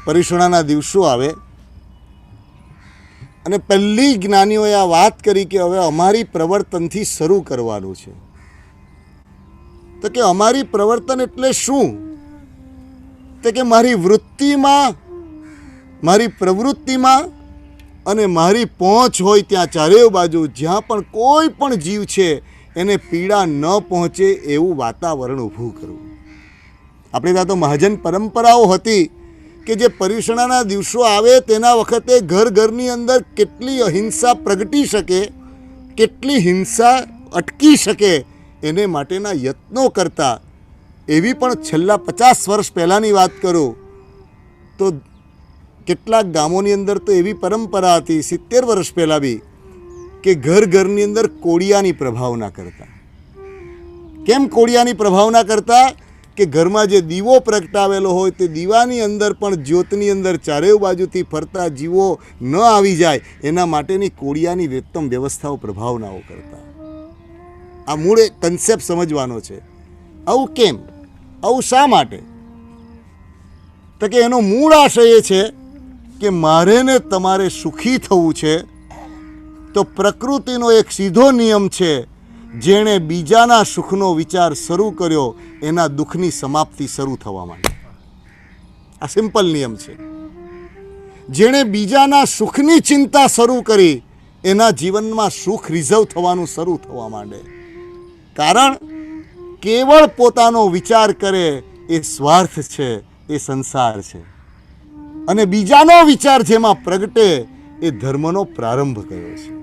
પર્યુષણાના દિવસો આવે અને પહેલી જ્ઞાનીઓએ આ વાત કરી કે હવે અમારી પ્રવર્તનથી શરૂ કરવાનું છે. તો કે અમારી પ્રવર્તન એટલે શું? તો કે મારી વૃત્તિમાં, મારી પ્રવૃત્તિમાં અને મારી પહોંચ હોય ત્યાં ચારેય બાજુ જ્યાં પણ કોઈ પણ જીવ છે એને પીડા ન પહોંચે એવું વાતાવરણ ઊભું કરવું. આપણે ત્યાં તો મહાજન પરંપરાઓ હતી કે જે પર્યુષણાના દિવસો આવે તેના વખતે ઘર ઘરની અંદર કેટલી અહિંસા પ્રગટી શકે, કેટલી હિંસા અટકી શકે એને માટેના યત્નો કરતા. એવી પણ છેલ્લા 50 વર્ષ પહેલાંની વાત કરું તો કેટલાક ગામોની અંદર તો એવી પરંપરા હતી 70 વર્ષ પહેલાં બી કે ઘર ઘરની અંદર કોળિયાની પ્રભાવના કરતા. કેમ કોળિયાની પ્રભાવના કરતા? કે ઘરમાં જે દીવો પ્રગટાવેલો હોય તે દીવાની અંદર પણ જ્યોતની અંદર ચારેય બાજુથી ફરતા જીવો ન આવી જાય એના માટેની કોળિયાની ઉત્તમ વ્યવસ્થાઓ પ્રભાવનાઓ કરતા. આ મૂળ કન્સેપ્ટ સમજવાનો છે. આવું કેમ? આવું શા માટે? તો કે એનો મૂળ આશય એ છે કે મારે ને તમારે સુખી થવું છે તો પ્રકૃતિનો એક સીધો નિયમ છે, જેણે બીજાના સુખનો વિચાર શરૂ કર્યો એના દુઃખની સમાપ્તિ શરૂ થવા માંડે. આ સિમ્પલ નિયમ છે. જેણે બીજાના સુખની ચિંતા શરૂ કરી એના જીવનમાં સુખ રિઝર્વ થવાનું શરૂ થવા માંડે. કારણ કેવળ પોતાનો વિચાર કરે એ સ્વાર્થ છે, એ સંસાર છે. અને બીજાનો વિચાર જેમાં પ્રગટે એ ધર્મનો પ્રારંભ કર્યો છે.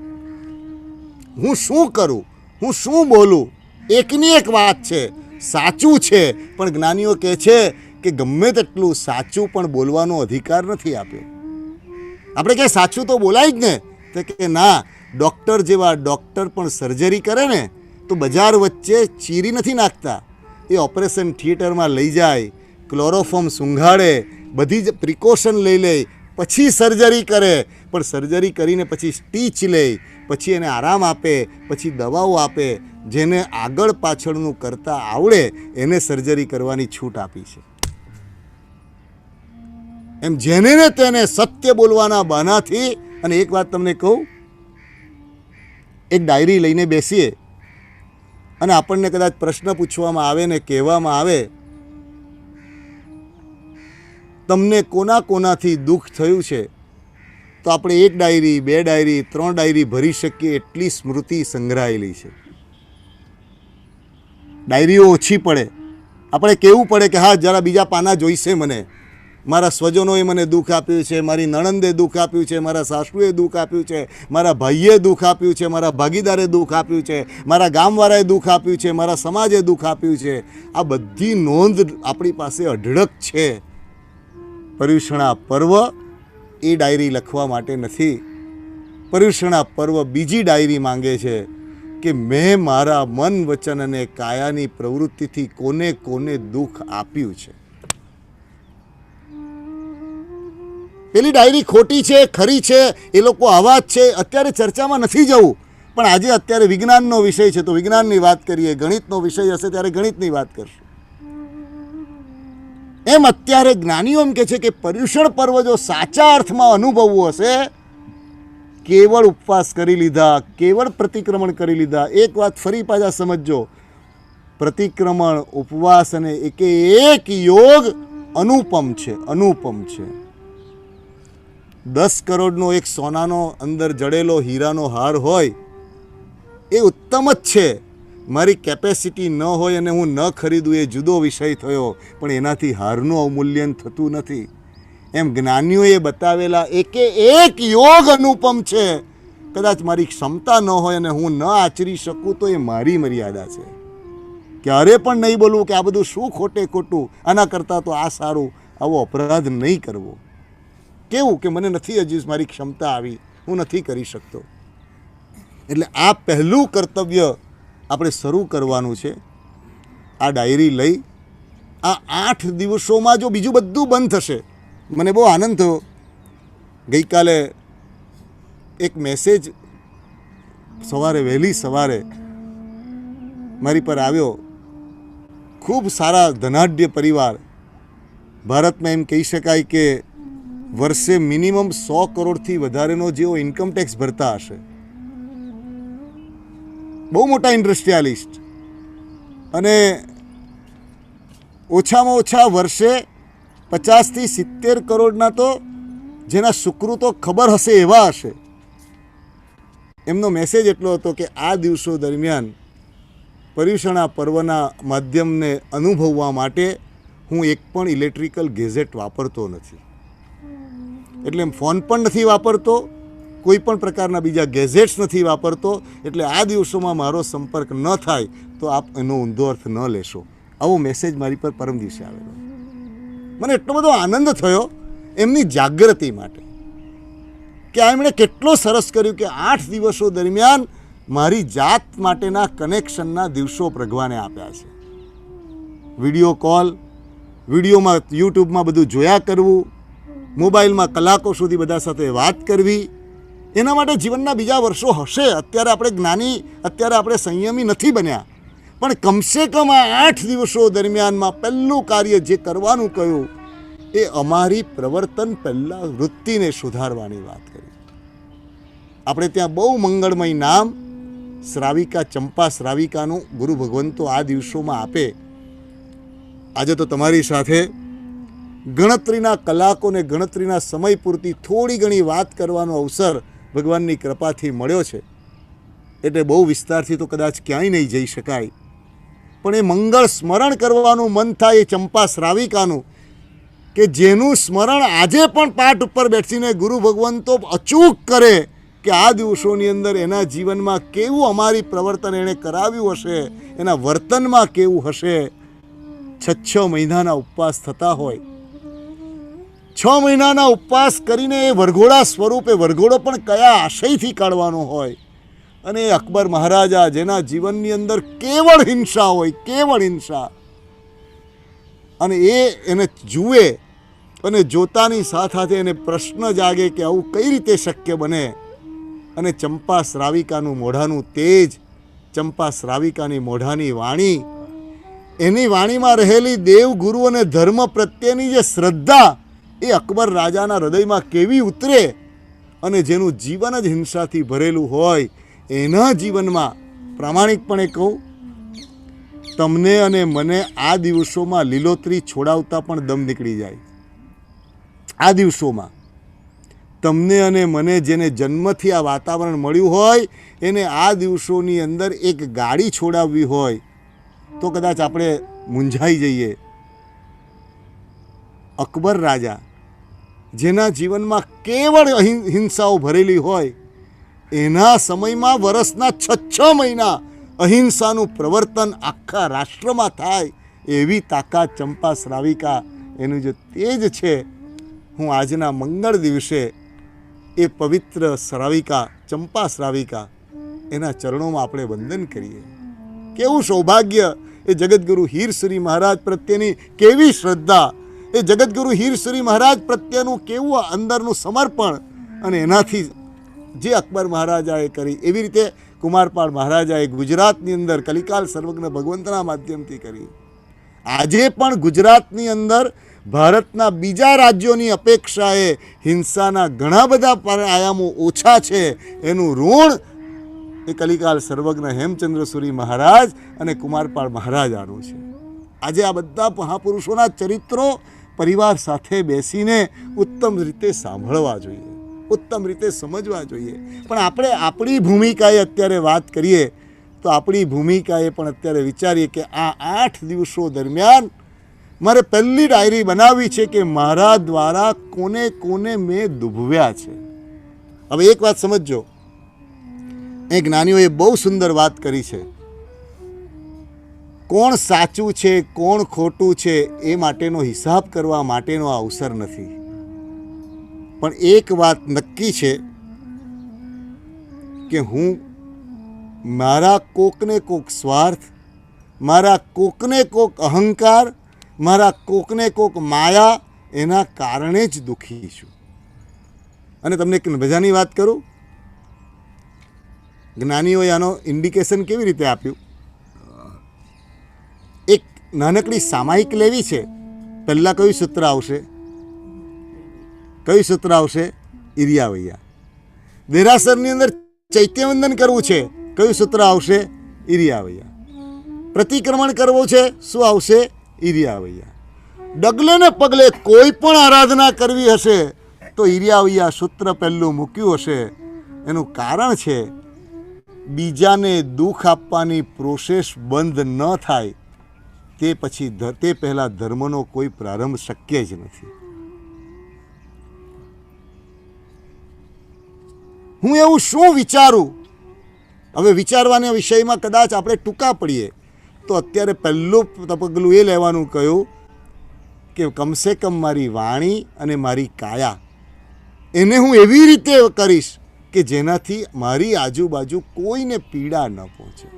હું શું કરું, હું શું બોલું, એકની એક વાત છે, સાચું છે, પણ જ્ઞાનીઓ કહે છે કે ગમે તેટલું સાચું પણ બોલવાનો અધિકાર નથી આપ્યો. આપણે કે સાચું તો બોલાય જ ને? તો કે ના, ડૉક્ટર જેવા ડૉક્ટર પણ સર્જરી કરે ને તો બજાર વચ્ચે ચીરી નથી નાખતા. એ ઓપરેશન થિયેટરમાં લઈ જાય, ક્લોરોફોર્મ સૂંઘાડે, બધી જ પ્રિકોશન લઈ લે, પછી સર્જરી કરે, પણ સર્જરી કરીને પછી સ્ટીચ લે, પછી એને આરામ આપે, પછી દવાઓ આપે, જેને આગળ પાછળનું કરતા આવડે એને સર્જરી કરવાની છૂટ આપી છે. એમ જેને ને તેને સત્ય બોલવાના બહાનાથી. અને એક વાત તમને કહું, એક ડાયરી લઈને બેસીએ અને આપણને કદાચ પ્રશ્ન પૂછવામાં આવે ને કહેવામાં આવે તમને કોના કોનાથી દુઃખ થયું છે, તો આપણે 1 ડાયરી, 2 ડાયરી, 3 ડાયરી ભરી શકીએ એટલી સ્મૃતિ સંગ્રહાયેલી છે. ડાયરીઓ ઓછી પડે, આપણે કહેવું પડે કે હા જરા બીજા પાના જોઈશે મને, મારા સ્વજનોએ મને દુઃખ આપ્યું છે, મારી નણંદે દુઃખ આપ્યું છે, મારા સાસુએ દુઃખ આપ્યું છે, મારા ભાઈએ દુઃખ આપ્યું છે, મારા ભાગીદારે દુઃખ આપ્યું છે, મારા ગામવાળાએ દુઃખ આપ્યું છે, મારા સમાજે દુઃખ આપ્યું છે. આ બધી નોંધ આપણી પાસે અઢળક છે. પર્યુષણા પર્વ એ ડાયરી લખવા માટે નથી. પર્યુષણા પર્વ બીજી ડાયરી માંગે છે કે મેં મારા મન, વચન અને કાયાની પ્રવૃત્તિથી કોને કોને દુઃખ આપ્યું છે. પેલી ડાયરી ખોટી છે, ખરી છે, એ લોકો આવા જ છે, અત્યારે ચર્ચામાં નથી જવું. પણ આજે અત્યારે વિજ્ઞાનનો વિષય છે તો વિજ્ઞાનની વાત કરીએ, ગણિતનો વિષય હશે ત્યારે ગણિતની વાત કરશું. એમ અત્યારે જ્ઞાનીઓ એમ કહે છે કે પર્યુષણ પર્વ જો સાચા અર્થમાં અનુભવવું હશે, કેવળ ઉપવાસ કરી લીધા, કેવળ પ્રતિક્રમણ કરી લીધા. એક વાત ફરી પાછા સમજજો, પ્રતિક્રમણ, ઉપવાસ અને એક યોગ અનુપમ છે, અનુપમ છે. 10 કરોડનો એક સોનાનો અંદર જડેલો હીરાનો હાર હોય એ ઉત્તમ જ છે. મારી કેપેસિટી ન હોય અને હું ન ખરીદું એ જુદો વિષય થયો, પણ એનાથી હારનું અવમૂલ્યન થતું નથી. એમ જ્ઞાનીઓએ બતાવેલા એક યોગ અનુપમ છે. કદાચ મારી ક્ષમતા ન હોય અને હું ન આચરી શકું તો એ મારી મર્યાદા છે. ક્યારે પણ નહીં બોલવું કે આ બધું શું ખોટે ખોટું, આના કરતાં તો આ સારું. આવો અપરાધ નહીં કરવો. કેવું કે મને નથી હજી મારી ક્ષમતા આવી, હું નથી કરી શકતો. એટલે આ પહેલું કર્તવ્ય આપણે શરૂ કરવાનું છે. આ ડાયરી લઈ આ 8 દિવસોમાં જો બીજું બધું બંધ થશે. મને બહુ આનંદ થયો, ગઈકાલે એક મેસેજ સવારે વહેલી સવારે મારી પર આવ્યો. ખૂબ સારા ધનાઢ્ય પરિવાર, ભારતમાં એમ કહી શકાય કે વર્ષે મિનિમમ 100 કરોડથી વધારેનો જેઓ ઇન્કમટેક્સ ભરતા હશે, બહુ મોટા ઇન્ડસ્ટ્રીયાલિસ્ટ, અને ઓછામાં ઓછા વર્ષે 50થી 70 કરોડના તો જેના સુકૃતો ખબર હશે એવા હશે. એમનો મેસેજ એટલો હતો કે આ દિવસો દરમિયાન પર્યુષણા પર્વના માધ્યમને અનુભવવા માટે હું એક પણ ઇલેક્ટ્રિકલ ગેઝેટ વાપરતો નથી. એટલે ફોન પણ નથી વાપરતો, કોઈ પણ પ્રકારના બીજા ગેઝેટ્સ નથી વાપરતો. એટલે આ દિવસોમાં મારો સંપર્ક ન થાય તો આપ એનો ઊંધો અર્થ ન લેશો. આવો મેસેજ મારી પર પરમ દિવસે આવેલો. મને એટલો બધો આનંદ થયો એમની જાગૃતિ માટે કે આ એમણે કેટલો સરસ કર્યું કે 8 દિવસો દરમિયાન મારી જાત માટેના કનેક્શનના દિવસો ભગવાને આપ્યા છે. વિડીયો કોલ, વિડીયોમાં યુટ્યુબમાં બધું જોયા કરવું, મોબાઈલમાં કલાકો સુધી બધા સાથે વાત કરવી. એના માટે જીવનના બીજા વર્ષો હશે. અત્યારે આપણે જ્ઞાની, અત્યારે આપણે સંયમી નથી બન્યા, પણ કમસે કમ આ 8 દિવસો દરમિયાનમાં પહેલું કાર્ય જે કરવાનું કહ્યું એ અમારી પ્રવર્તન પહેલાં વૃત્તિને સુધારવાની વાત કરી. આપણે ત્યાં બહુ મંગળમય નામ શ્રાવિકા, ચંપા શ્રાવિકાનું ગુરુ ભગવંતો આ દિવસોમાં આપે. આજે તો તમારી સાથે ગણતરીના કલાકો ને ગણતરીના સમય પૂરતી થોડી ઘણી વાત કરવાનો અવસર ભગવાનની કૃપાથી મળ્યો છે. એટલે બહુ વિસ્તારથી તો કદાચ ક્યાંય નહીં જઈ શકાય, પણ એ મંગળ સ્મરણ કરવાનું મન થાય એ ચંપા શ્રાવિકાનું, કે જેનું સ્મરણ આજે પણ પાઠ ઉપર બેસીને ગુરુ ભગવંતો અચૂક કરે કે આ દિવસોની અંદર એના જીવનમાં કેવું અમારી પ્રવર્તન એણે કરાવ્યું હશે, એના વર્તનમાં કેવું હશે. 6 મહિનાના ઉપવાસ થતા હોય, 6 મહિનાના ઉપવાસ કરીને એ વરઘોડા સ્વરૂપે, વરઘોડો પણ કયા આશયથી કાઢવાનો હોય. અને અકબર મહારાજા જેના જીવનની અંદર કેવળ હિંસા હોય, કેવળ હિંસા, અને એને જુએ અને જોતાની સાથે એને પ્રશ્ન જાગે કે આવું કઈ રીતે શક્ય બને. અને ચંપા શ્રાવિકાનું મોઢાનું તેજ, ચંપા શ્રાવિકાની મોઢાની વાણી, એની વાણીમાં રહેલી દેવ ગુરુ અને ધર્મ પ્રત્યેની જે શ્રદ્ધા એ અકબર રાજાના હૃદયમાં કેવી ઉતરે. અને જેનું જીવન જ હિંસાથી ભરેલું હોય એના જીવનમાં પ્રામાણિકપણે કહું, તમને અને મને આ દિવસોમાં લીલોતરી છોડાવતા પણ દમ નીકળી જાય. આ દિવસોમાં તમને અને મને જેને જન્મથી આ વાતાવરણ મળ્યું હોય એને આ દિવસોની અંદર એક ગાડી છોડાવવી હોય તો કદાચ આપણે મૂંઝાઈ જઈએ. અકબર રાજા જેના જીવનમાં કેવળ હિંસાઓ ભરેલી હોય એના સમયમાં વર્ષના 6 મહિના અહિંસાનું પ્રવર્તન આખા રાષ્ટ્રમાં થાય એવી તાકાત ચંપા શ્રાવિકા એનું જે તેજ છે. હું આજના મંગળ દિવસે એ પવિત્ર શ્રાવિકા ચંપા શ્રાવિકા એના ચરણોમાં આપણે વંદન કરીએ. કેવું સૌભાગ્ય! એ જગતગુરુ હીરશ્રી મહારાજ પ્રત્યેની કેવી શ્રદ્ધા, એ જગતગુરુ હીરશ્રી મહારાજ પ્રત્યેનું કેવું અંદરનું સમર્પણ, અને એનાથી જે અકબર મહારાજાએ કરી એવી રીતે કુમારપાળ મહારાજાએ ગુજરાતની અંદર કલિકાલ સર્વજ્ઞ ભગવંતના માધ્યમથી કરી. આજે પણ ગુજરાતની અંદર ભારતના બીજા રાજ્યોની અપેક્ષાએ હિંસાના ઘણા બધા આયામો ઓછા છે. એનું ઋણ એ કલિકાલ સર્વજ્ઞ હેમચંદ્રસુરી મહારાજ અને કુમારપાળ મહારાજાનું છે. આજે આ બધા મહાપુરુષોના ચરિત્રો પરિવાર સાથે બેસીને ઉત્તમ રીતે સાંભળવા જોઈએ, ઉત્તમ રીતે સમજવા જોઈએ. પણ આપણે આપણી ભૂમિકાએ અત્યારે વાત કરીએ તો આપણી ભૂમિકાએ પણ અત્યારે વિચારીએ કે આ 8 દિવસો દરમિયાન મારે પહેલી ડાયરી બનાવવી છે કે મારા દ્વારા કોને કોને મેં દુભવ્યા છે. હવે એક વાત સમજજો, એ જ્ઞાનીઓએ બહુ સુંદર વાત કરી છે. કોણ સાચું છે કોણ ખોટું છે એ માટેનો હિસાબ કરવા માટેનો આ અવસર નથી. પણ એક વાત નક્કી છે કે હું મારા કોકને કોક સ્વાર્થ, મારા કોકને કોક અહંકાર, મારા કોકને કોક માયા, એના કારણે જ દુઃખી છું. અને તમને એક મજાની વાત કરું, જ્ઞાનીઓએ આનો ઇન્ડિકેશન કેવી રીતે આપ્યું. એક નાનકડી સામાયિક લેવી છે, પહેલાં કયું સૂત્ર આવશે? કયું સૂત્ર આવશે? ઈરિયાવૈયા. દેરાસરની અંદર ચૈત્યવંદન કરવું છે, કયું સૂત્ર આવશે? ઈરિયાવૈયા. પ્રતિક્રમણ કરવું છે, શું આવશે? ઈરિયાવૈયા. ડગલે ને પગલે કોઈ પણ આરાધના કરવી હશે તો ઈરિયાવૈયા સૂત્ર પહેલું મૂક્યું હશે. એનું કારણ છે બીજાને દુઃખ આપવાની પ્રોસેસ બંધ ન થાય તે પહેલાં ધર્મનો કોઈ પ્રારંભ શક્ય જ નથી. હું એવું શું વિચારું? હવે વિચારવાના વિષયમાં કદાચ આપણે ટૂંકા પડીએ તો અત્યારે પહેલું પગલું એ લેવાનું કહ્યું કે કમસે કમ મારી વાણી અને મારી કાયા એને હું એવી રીતે કરીશ કે જેનાથી મારી આજુબાજુ કોઈને પીડા ન પહોંચે.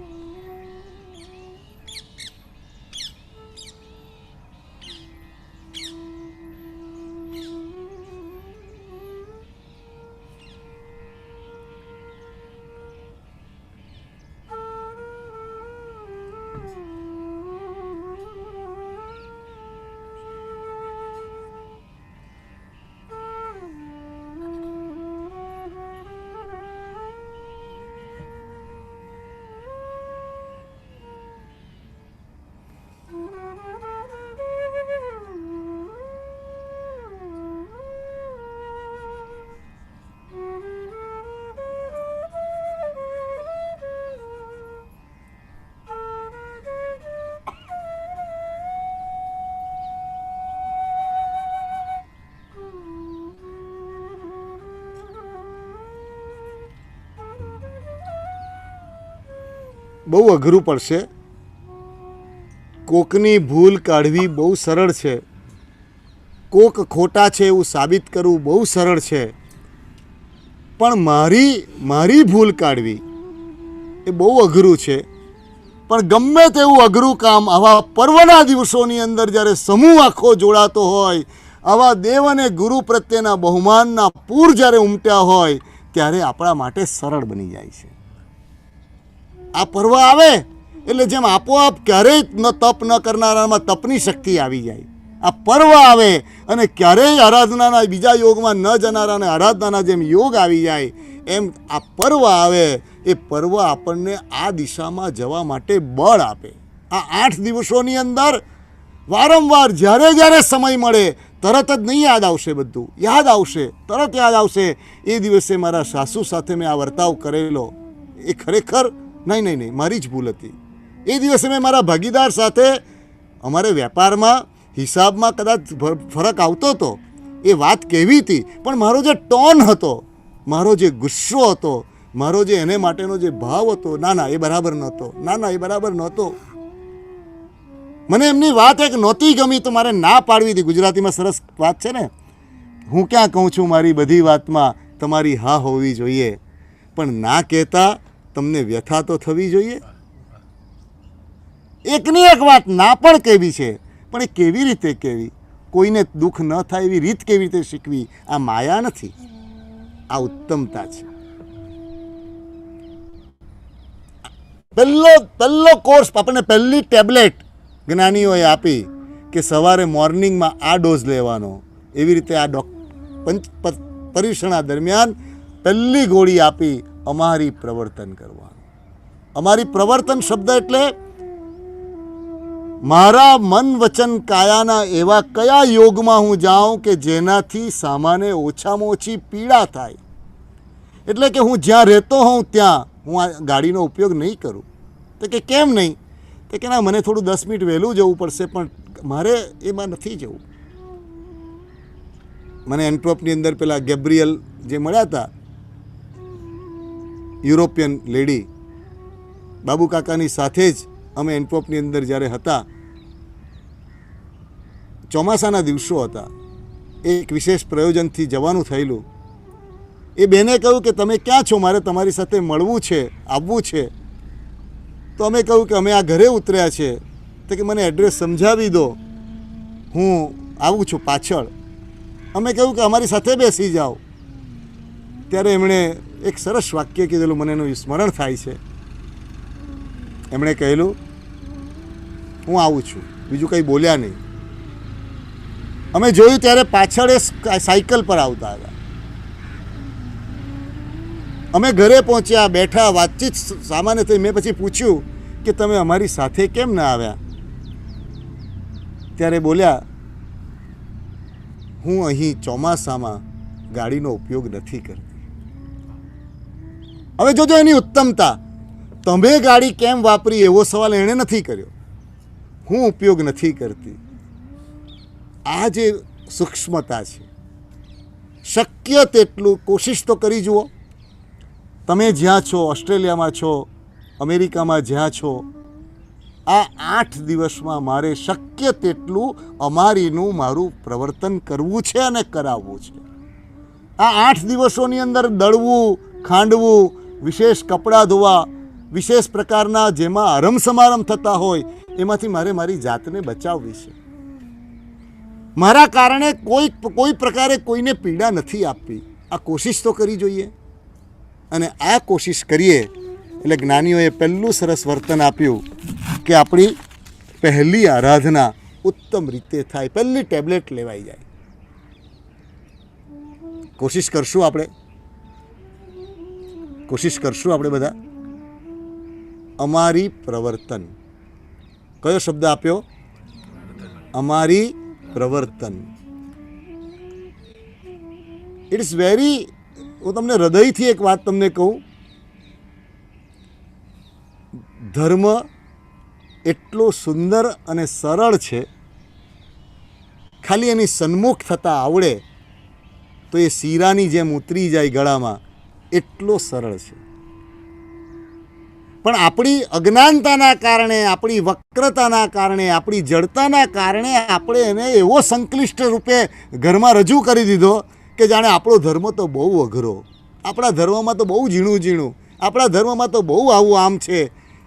બહુ અઘરું પડશે. કોકની ભૂલ કાઢવી બહુ સરળ છે, કોક ખોટા છે એવું સાબિત કરવું બહુ સરળ છે, પણ મારી ભૂલ કાઢવી એ બહુ અઘરું છે. પણ ગમે તેવું અઘરું કામ આવા પર્વના દિવસોની અંદર જ્યારે સમૂહ આખો જોડાતો હોય, આવા દેવ અને ગુરુ પ્રત્યેના બહુમાનના પૂર જ્યારે ઉમટ્યા હોય ત્યારે આપણા માટે સરળ બની જાય છે. આ પર્વ આવે એટલે જેમ આપોઆપ ક્યારેય તપ ન કરનારામાં તપની શક્તિ આવી જાય, આ પર્વ આવે અને ક્યારેય આરાધનાના બીજા યોગમાં ન જનારાને આરાધનાના જેમ યોગ આવી જાય, એમ આ પર્વ આવે એ પર્વ આપણને આ દિશામાં જવા માટે બળ આપે. આ 8 દિવસોની અંદર વારંવાર જ્યારે જ્યારે સમય મળે તરત જ નહીં યાદ આવશે, બધું યાદ આવશે, તરત યાદ આવશે. એ દિવસે મારા સાસુ સાથે મેં આ વર્તાવ કરેલો એ ખરેખર નહીં મારી જ ભૂલ હતી. એ દિવસે મેં મારા ભાગીદાર સાથે અમારે વેપારમાં હિસાબમાં કદાચ ફરક આવતો હતો, એ વાત કહેવી હતી, પણ મારો જે ટોન હતો, મારો જે ગુસ્સો હતો, મારો જે એને માટેનો જે ભાવ હતો, ના એ બરાબર નહોતો, ના એ બરાબર નહોતો. મને એમની વાત એક નહોતી ગમી તો મારે ના પાડવી હતી. ગુજરાતીમાં સરસ વાત છે ને, હું ક્યાં કહું છું મારી બધી વાતમાં તમારી હા હોવી જોઈએ, પણ ના કહેતા તમને વ્યથા તો થવી જોઈએ. એકની એક વાત ના પણ કહેવી છે, પણ એ કેવી રીતે કહેવી, કોઈને દુઃખ ન થાય એવી રીત કેવી રીતે શીખવી, આ માયા નથી, આ ઉત્તમતા છે. પહેલો કોર્સ આપણને પહેલી ટેબ્લેટ જ્ઞાનીઓએ આપી કે સવારે મોર્નિંગમાં આ ડોઝ લેવાનો, એવી રીતે આ પરીક્ષણા દરમિયાન પહેલી ગોળી આપી અમારી પ્રવર્તન કરવાનું. અમારી પ્રવર્તન શબ્દ એટલે મારા મન વચન કાયાના એવા કયા યોગમાં હું જાઉં કે જેનાથી સામાન્ય ઓછામાં ઓછી પીડા થાય. એટલે કે હું જ્યાં રહેતો હોઉં ત્યાં હું આ ગાડીનો ઉપયોગ નહીં કરું. તો કે કેમ નહીં? તો કે ના, મને થોડું 10 મિનિટ વહેલું જવું પડશે, પણ મારે એમાં નથી જવું. મને એન્ટ્રોપની અંદર પેલા ગેબ્રિયલ જે મળ્યા હતા, યુરોપિયન લેડી, બાબુ કાકાની સાથે જ અમે એન્ટ્રોપની અંદર જ્યારે હતા, ચોમાસાના દિવસો હતા, એક વિશેષ પ્રયોજનથી જવાનું થયેલું. એ બેને કહ્યું કે તમે ક્યાં છો, મારે તમારી સાથે મળવું છે, આવવું છે. તો અમે કહ્યું કે અમે આ ઘરે ઉતર્યા છે. તો કે મને એડ્રેસ સમજાવી દો, હું આવું છું પાછળ. અમે કહ્યું કે અમારી સાથે બેસી જાઓ. ત્યારે એમણે એક સરસ વાક્ય કીધેલું, મને એનું સ્મરણ થાય છે. એમણે કહેલું, હું આવું છું, બીજું કંઈ બોલ્યા નહીં. અમે જોયું ત્યારે પાછળ એ સાયકલ પર આવતા હતા. અમે ઘરે પહોંચ્યા, બેઠા, વાતચીત સામાન્ય થઈ. મેં પછી પૂછ્યું કે તમે અમારી સાથે કેમ ના આવ્યા? ત્યારે બોલ્યા, હું અહીં ચોમાસામાં ગાડીનો ઉપયોગ નથી કરતી. હવે જોજો એની ઉત્તમતા. તમે ગાડી કેમ વાપરી એવો સવાલ એણે નથી કર્યો, હું ઉપયોગ નથી કરતી. આ જે સૂક્ષ્મતા છે, શક્ય તેટલું કોશિશ તો કરી જુઓ. તમે જ્યાં છો, ઓસ્ટ્રેલિયામાં છો, અમેરિકામાં જ્યાં છો, આ 8 દિવસમાં મારે શક્ય તેટલું અમારીનું મારું પ્રવર્તન કરવું છે અને કરાવવું છે. આ 8 દિવસોની અંદર દળવું, ખાંડવું, વિશેષ કપડાં ધોવા, વિશેષ પ્રકારના જેમાં આરંભ સમારંભ થતા હોય એમાંથી મારે મારી જાતને બચાવવી છે. મારા કારણે કોઈ પ્રકારે કોઈને પીડા નથી આપવી. આ કોશિશ તો કરવી જોઈએ. અને આ કોશિશ કરીએ એટલે જ્ઞાનીઓએ પહેલું સરસ વર્તન આપ્યું કે આપણી પહેલી આરાધના ઉત્તમ રીતે થાય, પહેલી ટેબ્લેટ લેવાઈ જાય. કોશિશ કરશું આપણે, કોશિશ કરશું આપણે બધા. અમારી પ્રવર્તન, કયો શબ્દ આપ્યો? અમારી પ્રવર્તન. ઇટ્સ વેરી, હું તમને હૃદયથી એક વાત તમને કહું, ધર્મ એટલો સુંદર અને સરળ છે, ખાલી એની સન્મુખ થતાં આવડે તો એ શીરાની જેમ ઉતરી જાય ગળામાં, એટલો સરળ છે. પણ આપણી અજ્ઞાનતાના કારણે, આપણી વક્રતાના કારણે, આપણી જડતાના કારણે આપણે એને એવો સંક્લિષ્ટ રૂપે ઘરમાં રજૂ કરી દીધો કે જાણે આપણો ધર્મ તો બહુ અઘરો, આપણા ધર્મમાં તો બહુ ઝીણું ઝીણું, આપણા ધર્મમાં તો બહુ આવું આમ છે.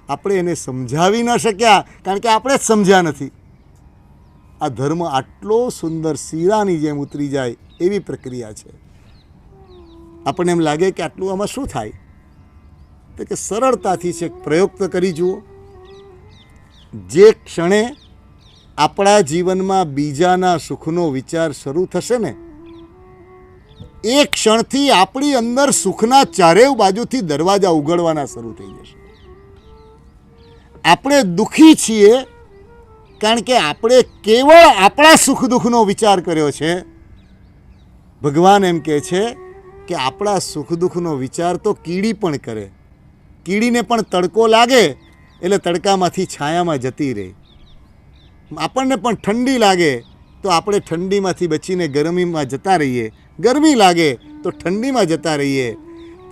આપણે એને સમજાવી ન શક્યા કારણ કે આપણે જ સમજ્યા નથી. આ ધર્મ આટલો સુંદર શીરાની જેમ ઉતરી જાય એવી પ્રક્રિયા છે. આપણને એમ લાગે કે આટલું આમાં શું થાય, તો કે સરળતાથી છે. પ્રયોગ તો કરી જુઓ. જે ક્ષણે આપણા જીવનમાં બીજાના સુખનો વિચાર શરૂ થશે ને, એ ક્ષણથી આપણી અંદર સુખના ચારેય બાજુથી દરવાજા ઉઘડવાના શરૂ થઈ જશે. આપણે દુઃખી છીએ કારણ કે આપણે કેવળ આપણા સુખ દુઃખનો વિચાર કર્યો છે. ભગવાન એમ કહે છે કે આપણા સુખ દુઃખનો વિચાર તો કીડી પણ કરે. કીડીને પણ તડકો લાગે એટલે તડકામાંથી છાયામાં જતી રહે. આપણને પણ ઠંડી લાગે તો આપણે ઠંડીમાંથી બચીને ગરમીમાં જતા રહીએ. ગરમી લાગે તો ઠંડીમાં જતા રહીએ.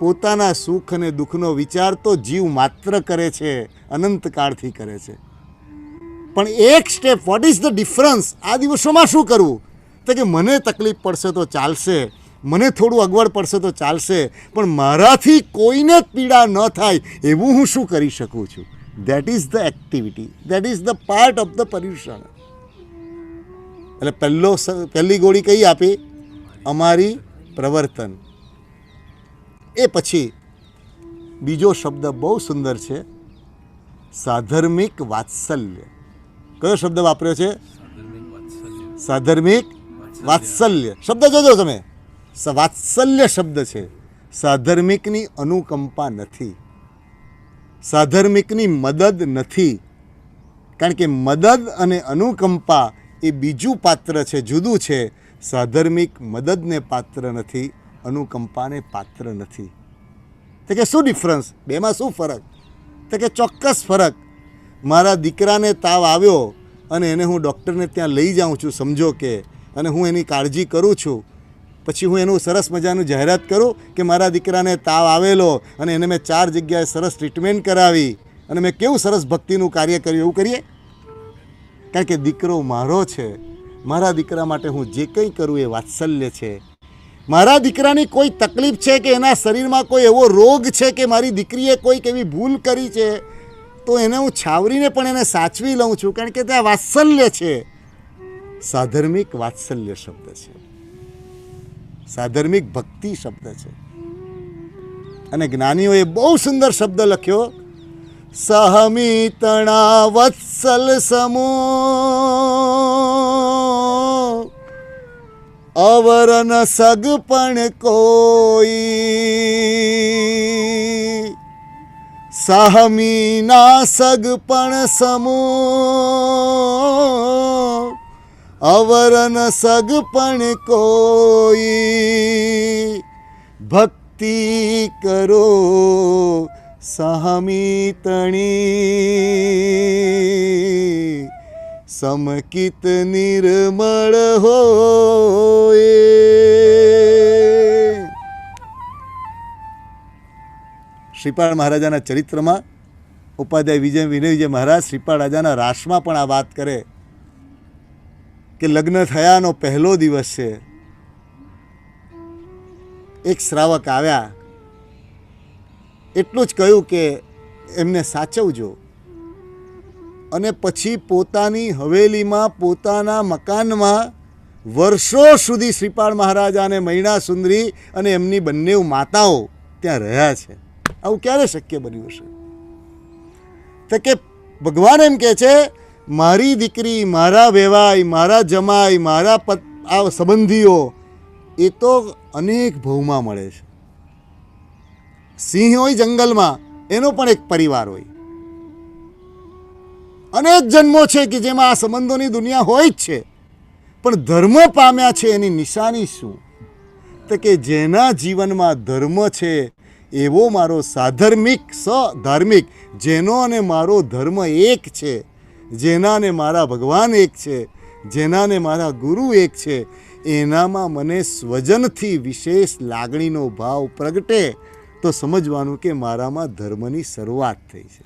પોતાના સુખ અને દુઃખનો વિચાર તો જીવ માત્ર કરે છે, અનંતકાળથી કરે છે. પણ એક step, what is the difference? આ દિવસોમાં શું કરવું? તો કે મને તકલીફ પડશે તો ચાલશે, મને થોડું અગવડ પડશે તો ચાલશે, પણ મારાથી કોઈને જ પીડા ન થાય એવું હું શું કરી શકું છું? That is the activity, that is the part of the Paryushan. એટલે પહેલી ગોળી કઈ આપી? અમારી પ્રવર્તન. એ પછી બીજો શબ્દ બહુ સુંદર છે, સાધર્મિક વાત્સલ્ય. કયો શબ્દ વાપર્યો છે? સાધર્મિક વાત્સલ્ય. શબ્દ જોજો તમે, વાત્સલ્ય શબ્દ છે. સાધર્મિકની અનુકંપા નથી, સાધર્મિકની મદદ નથી. કારણ કે મદદ અને અનુકંપા એ બીજું પાત્ર છે, જુદું છે. સાધર્મિક મદદને પાત્ર નથી, અનુકંપાને પાત્ર નથી. તો કે શું ડિફરન્સ? બેમાં શું ફરક? તો કે ચોક્કસ ફરક. મારા દીકરાને તાવ આવ્યો અને એને હું ડૉક્ટરને ત્યાં લઈ જાઉં છું, સમજો કે, અને હું એની કાળજી કરું છું. પછી હું એનું સરસ મજાનું જાહેરાત કરું કે મારા દીકરાને તાવ આવેલો અને એને મેં 4 જગ્યાએ સરસ ટ્રીટમેન્ટ કરાવી અને મેં કેવું સરસ ભક્તિનું કાર્ય કર્યું. એવું કરીએ? કારણ કે દીકરો મારો છે. મારા દીકરા માટે હું જે કંઈ કરું એ વાત્સલ્ય છે. મારા દીકરાની કોઈ તકલીફ છે કે એના શરીરમાં કોઈ એવો રોગ છે કે મારી દીકરીએ કોઈક એવી ભૂલ કરી છે, તો એને હું છાવરીને પણ એને સાચવી લઉં છું, કારણ કે ત્યાં વાત્સલ્ય છે. સાધર્મિક વાત્સલ્ય શબ્દ છે, સાધર્મિક ભક્તિ શબ્દ છે. અને જ્ઞાનીઓએ બહુ સુંદર શબ્દ લખ્યો, સહમિતણા વત્સલ સમો અવરન સગ પણ કોઈ, સહમીના સગ પણ સમો અવરન સગ પણ કોઈ, ભક્તિ કરો સહમિતણી, સમકિત નિર્મળ હોય. શ્રીપાળ મહારાજાના ચરિત્રમાં ઉપાધ્યાય વિનય મહારાજ શ્રીપાળ રાજાના રાસમાં પણ આ વાત કરે કે લગ્ન થયાનો પહેલો દિવસ છે. એક શ્રાવક આવ્યા, એટલું જ કહ્યું કે એમને સાચવજો. અને પછી પોતાની હવેલીમાં, પોતાના મકાનમાં વર્ષો સુધી શ્રીપાળ મહારાજા અને મૈણા સુંદરી અને એમની બંને માતાઓ ત્યાં રહ્યા છે. આવું ક્યારે શક્ય બન્યું હશે? તો કે ભગવાન એમ કહે છે, મારી દીકરી, મારા વેવાઈ, મારા જમાઈ, મારા આ સંબંધીઓ એ તો અનેક ભવમાં મળે છે. સિંહ હોય જંગલમાં, એનો પણ એક પરિવાર હોય. અનેક જન્મો છે કે જેમાં આ સંબંધોની દુનિયા હોય જ છે. પણ ધર્મ પામ્યા છે એની નિશાની શું? તો કે જેના જીવનમાં ધર્મ છે એવો મારો સાધર્મિક, સધાર્મિક, જેનો અને મારો ધર્મ એક છે, જેના ને મારા ભગવાન એક છે, જેના ને મારા ગુરુ એક છે, એનામાં મને સ્વજનથી વિશેષ લાગણીનો ભાવ પ્રગટે તો સમજવાનું કે મારામાં ધર્મની શરૂઆત થઈ છે.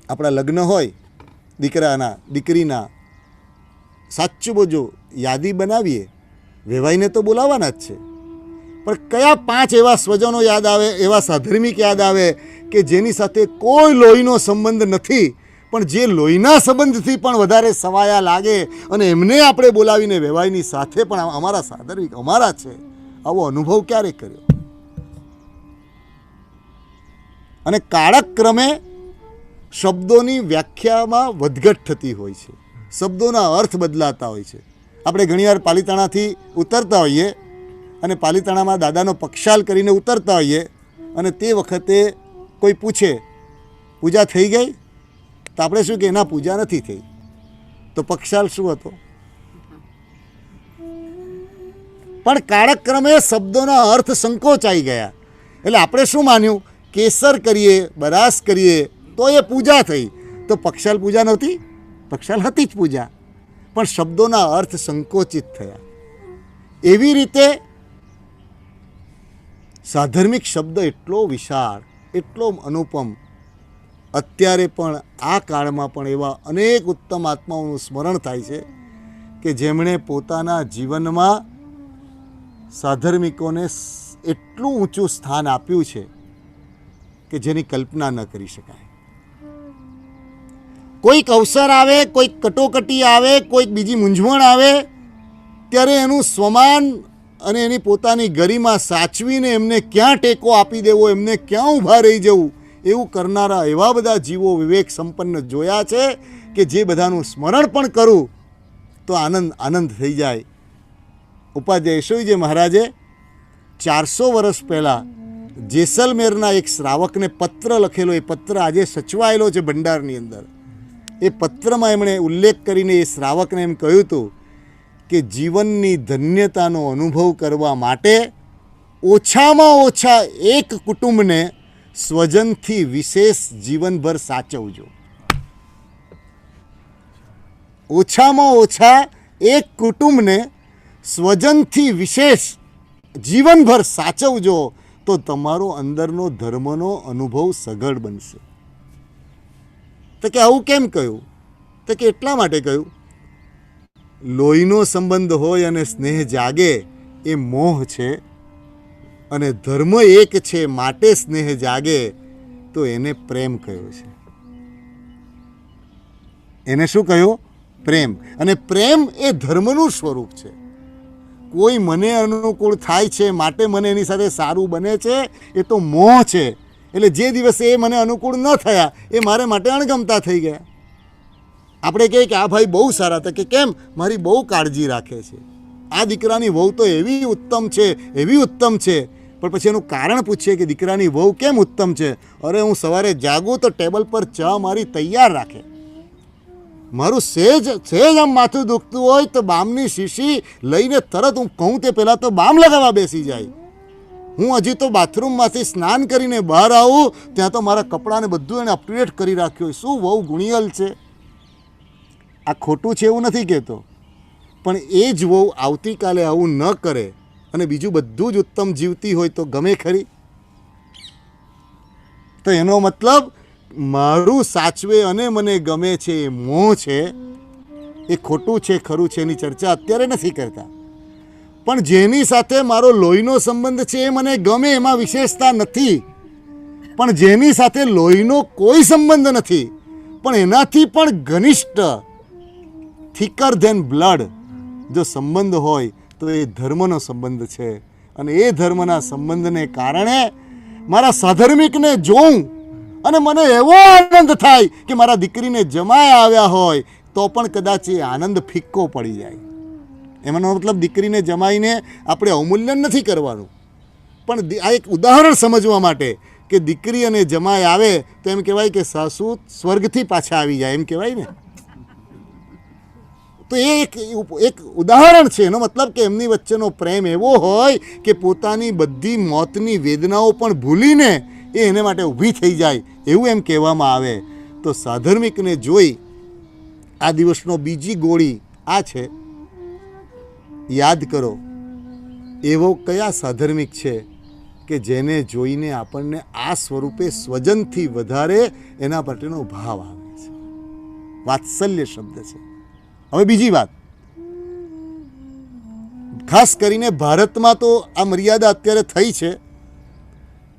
આપણા લગ્ન હોય દીકરાના, દીકરીના, સાચું બોજો, યાદી બનાવીએ, વેવાઈને તો બોલાવવાના જ છે. પણ કયા 5 એવા સ્વજનો યાદ આવે, એવા સાધર્મિક યાદ આવે કે જેની સાથે કોઈ લોહીનો સંબંધ નથી, પણ જે લોહીના સંબંધથી પણ વધારે સવાયા લાગે અને એમને આપણે બોલાવીને વેવાઈની સાથે પણ અમારા સાધર્મિક અમારા છે, આવો અનુભવ ક્યારે કર્યો? અને કાળક્રમે શબ્દોની વ્યાખ્યામાં વધઘટ થતી હોય છે, શબ્દોના અર્થ બદલાતા હોય છે. આપણે ઘણીવાર પાલિતાણાથી ઉતરતા હોઈએ અને પાલિતાણામાં દાદાનો પક્ષાલ કરીને ઉતરતા હોઈએ અને તે વખતે કોઈ પૂછે પૂજા થઈ ગઈ? તો આપણે શું કે ના, પૂજા નથી થઈ. તો પક્ષાલ શું હતો? પણ કાળક્રમે શબ્દોના અર્થ સંકોચાઈ ગયા. એટલે આપણે શું માન્યું? કેસર કરીએ, બરાસ કરીએ તો એ પૂજા થઈ. તો પક્ષાલ પૂજા નહોતી? પક્ષાલ હતી જ પૂજા, પણ શબ્દોના અર્થ સંકોચિત થયા. એવી રીતે સાધર્મિક શબ્દ એટલો વિશાળ, એટલો અનુપમ. અત્યારે પણ આ કાળમાં પણ એવા અનેક ઉત્તમ આત્માઓનું સ્મરણ થાય છે કે જેમણે પોતાના જીવનમાં સાધર્મિકોને એટલું ઊંચું સ્થાન આપ્યું છે કે જેની કલ્પના ન કરી શકાય. કોઈક અવસર આવે, કોઈક કટોકટી આવે, કોઈક બીજી મૂંઝવણ આવે ત્યારે એનું સ્વમાન અને એની પોતાની ગરિમા સાચવીને એમને ક્યાં ટેકો આપી દેવો, એમને ક્યાં ઊભા રહી જવું, એવું કરનારા એવા બધા જીવો વિવેક સંપન્ન જોયા છે કે જે બધાનું સ્મરણ પણ કરું તો આનંદ થઈ જાય. ઉપાધ્યાય યશોજી મહારાજે 400 વર્ષ પહેલાં જેસલમેરના એક શ્રાવકને પત્ર લખેલો, એ પત્ર આજે સચવાયેલો છે ભંડારની અંદર. એ પત્રમાં એમણે ઉલ્લેખ કરીને એ શ્રાવકને એમ કહ્યું હતું કે જીવનની ધન્યતાનો અનુભવ કરવા માટે ઓછામાં ઓછા એક કુટુંબને સ્વજનથી વિશેષ જીવનભર સાચવજો. ઓછામાં ઓછા એક કુટુંબને સ્વજનથી વિશેષ જીવનભર સાચવજો તો તમારો અંદરનો ધર્મનો અનુભવ સઘળ બનશે. તો કે આવું કેમ કહ્યું? તો કે એટલા માટે કહ્યું, લોહીનો સંબંધ હોય અને સ્નેહ જાગે એ મોહ છે, અને ધર્મ એક છે માટે સ્નેહ જાગે તો એને પ્રેમ કહ્યો છે. એને શું કહ્યું? પ્રેમ. અને પ્રેમ એ ધર્મનું સ્વરૂપ છે. કોઈ મને અનુકૂળ થાય છે માટે મને એની સાથે સારું બને છે, એ તો મોહ છે. એટલે જે દિવસે એ મને અનુકૂળ ન થયા એ મારે માટે અણગમતા થઈ ગયા. આપણે કહીએ કે આ ભાઈ બહુ સારા હતા, કે કેમ? મારી બહુ કાળજી રાખે છે, આ દીકરાની વહુ તો એવી ઉત્તમ છે, એવી ઉત્તમ છે. પણ પછી એનું કારણ પૂછીએ કે દીકરાની વહુ કેમ ઉત્તમ છે? અરે હું સવારે જાગું તો ટેબલ પર ચા મારી તૈયાર રાખે. મારું સહેજ આમ માથું દુખતું હોય તો બામની શીશી લઈને તરત હું કહું તે પહેલાં તો બામ લગાવવા બેસી જાય. હું હજી તો બાથરૂમમાંથી સ્નાન કરીને બહાર આવું ત્યાં તો મારા કપડાને બધું એને અપડેટ કરી રાખ્યું હોય. શું બહુ ગુણિયલ છે! આ ખોટું છે એવું નથી કહેતો, પણ એ જ વહુ આવતીકાલે આવું ન કરે અને બીજું બધું જ ઉત્તમ જીવતી હોય તો ગમે ખરી? તો એનો મતલબ મારું સાચવે અને મને ગમે છે એ મોહ છે. એ ખોટું છે ખરું છે એની ચર્ચા અત્યારે નથી કરતા, પણ જેની સાથે મારો લોહીનો સંબંધ છે એ મને ગમે, એમાં વિશેષતા નથી. પણ જેની સાથે લોહીનો કોઈ સંબંધ નથી પણ એનાથી પણ ઘનિષ્ઠ, થિકર ધેન બ્લડ જો સંબંધ હોય તો એ ધર્મનો સંબંધ છે. અને એ ધર્મના સંબંધને કારણે મારા સાધર્મિકને જોઉં અને મને એવો આનંદ થાય કે મારા દીકરીને જમાઈ આવ્યા હોય તો પણ કદાચ એ આનંદ ફિક્કો પડી જાય. એનો મતલબ દીકરીને જમાઈને આપણે અવમૂલ્યન નથી કરવાનું, પણ આ એક ઉદાહરણ સમજવા માટે કે દીકરી અને જમાઈ આવે તો એમ કહેવાય કે સાસુ સ્વર્ગથી પાછા આવી જાય, એમ કહેવાય ને. તો એ એક ઉદાહરણ છે. એનો મતલબ કે એમની વચ્ચેનો પ્રેમ એવો હોય કે પોતાની બધી મોતની વેદનાઓ પણ ભૂલીને એ એને માટે ઊભી થઈ જાય, એવું એમ કહેવામાં આવે. તો સાધર્મિકને જોઈ આ દિવસનો બીજી ગોળી આ છે, યાદ કરો એવો કયા સાધર્મિક છે કે જેને જોઈને આપણને આ સ્વરૂપે સ્વજનથી વધારે એના પ્રત્યેનો ભાવ આવે છે. વાત્સલ્ય શબ્દ છે. હવે બીજી વાત, ખાસ કરીને ભારતમાં તો આ મર્યાદા અત્યારે થઈ છે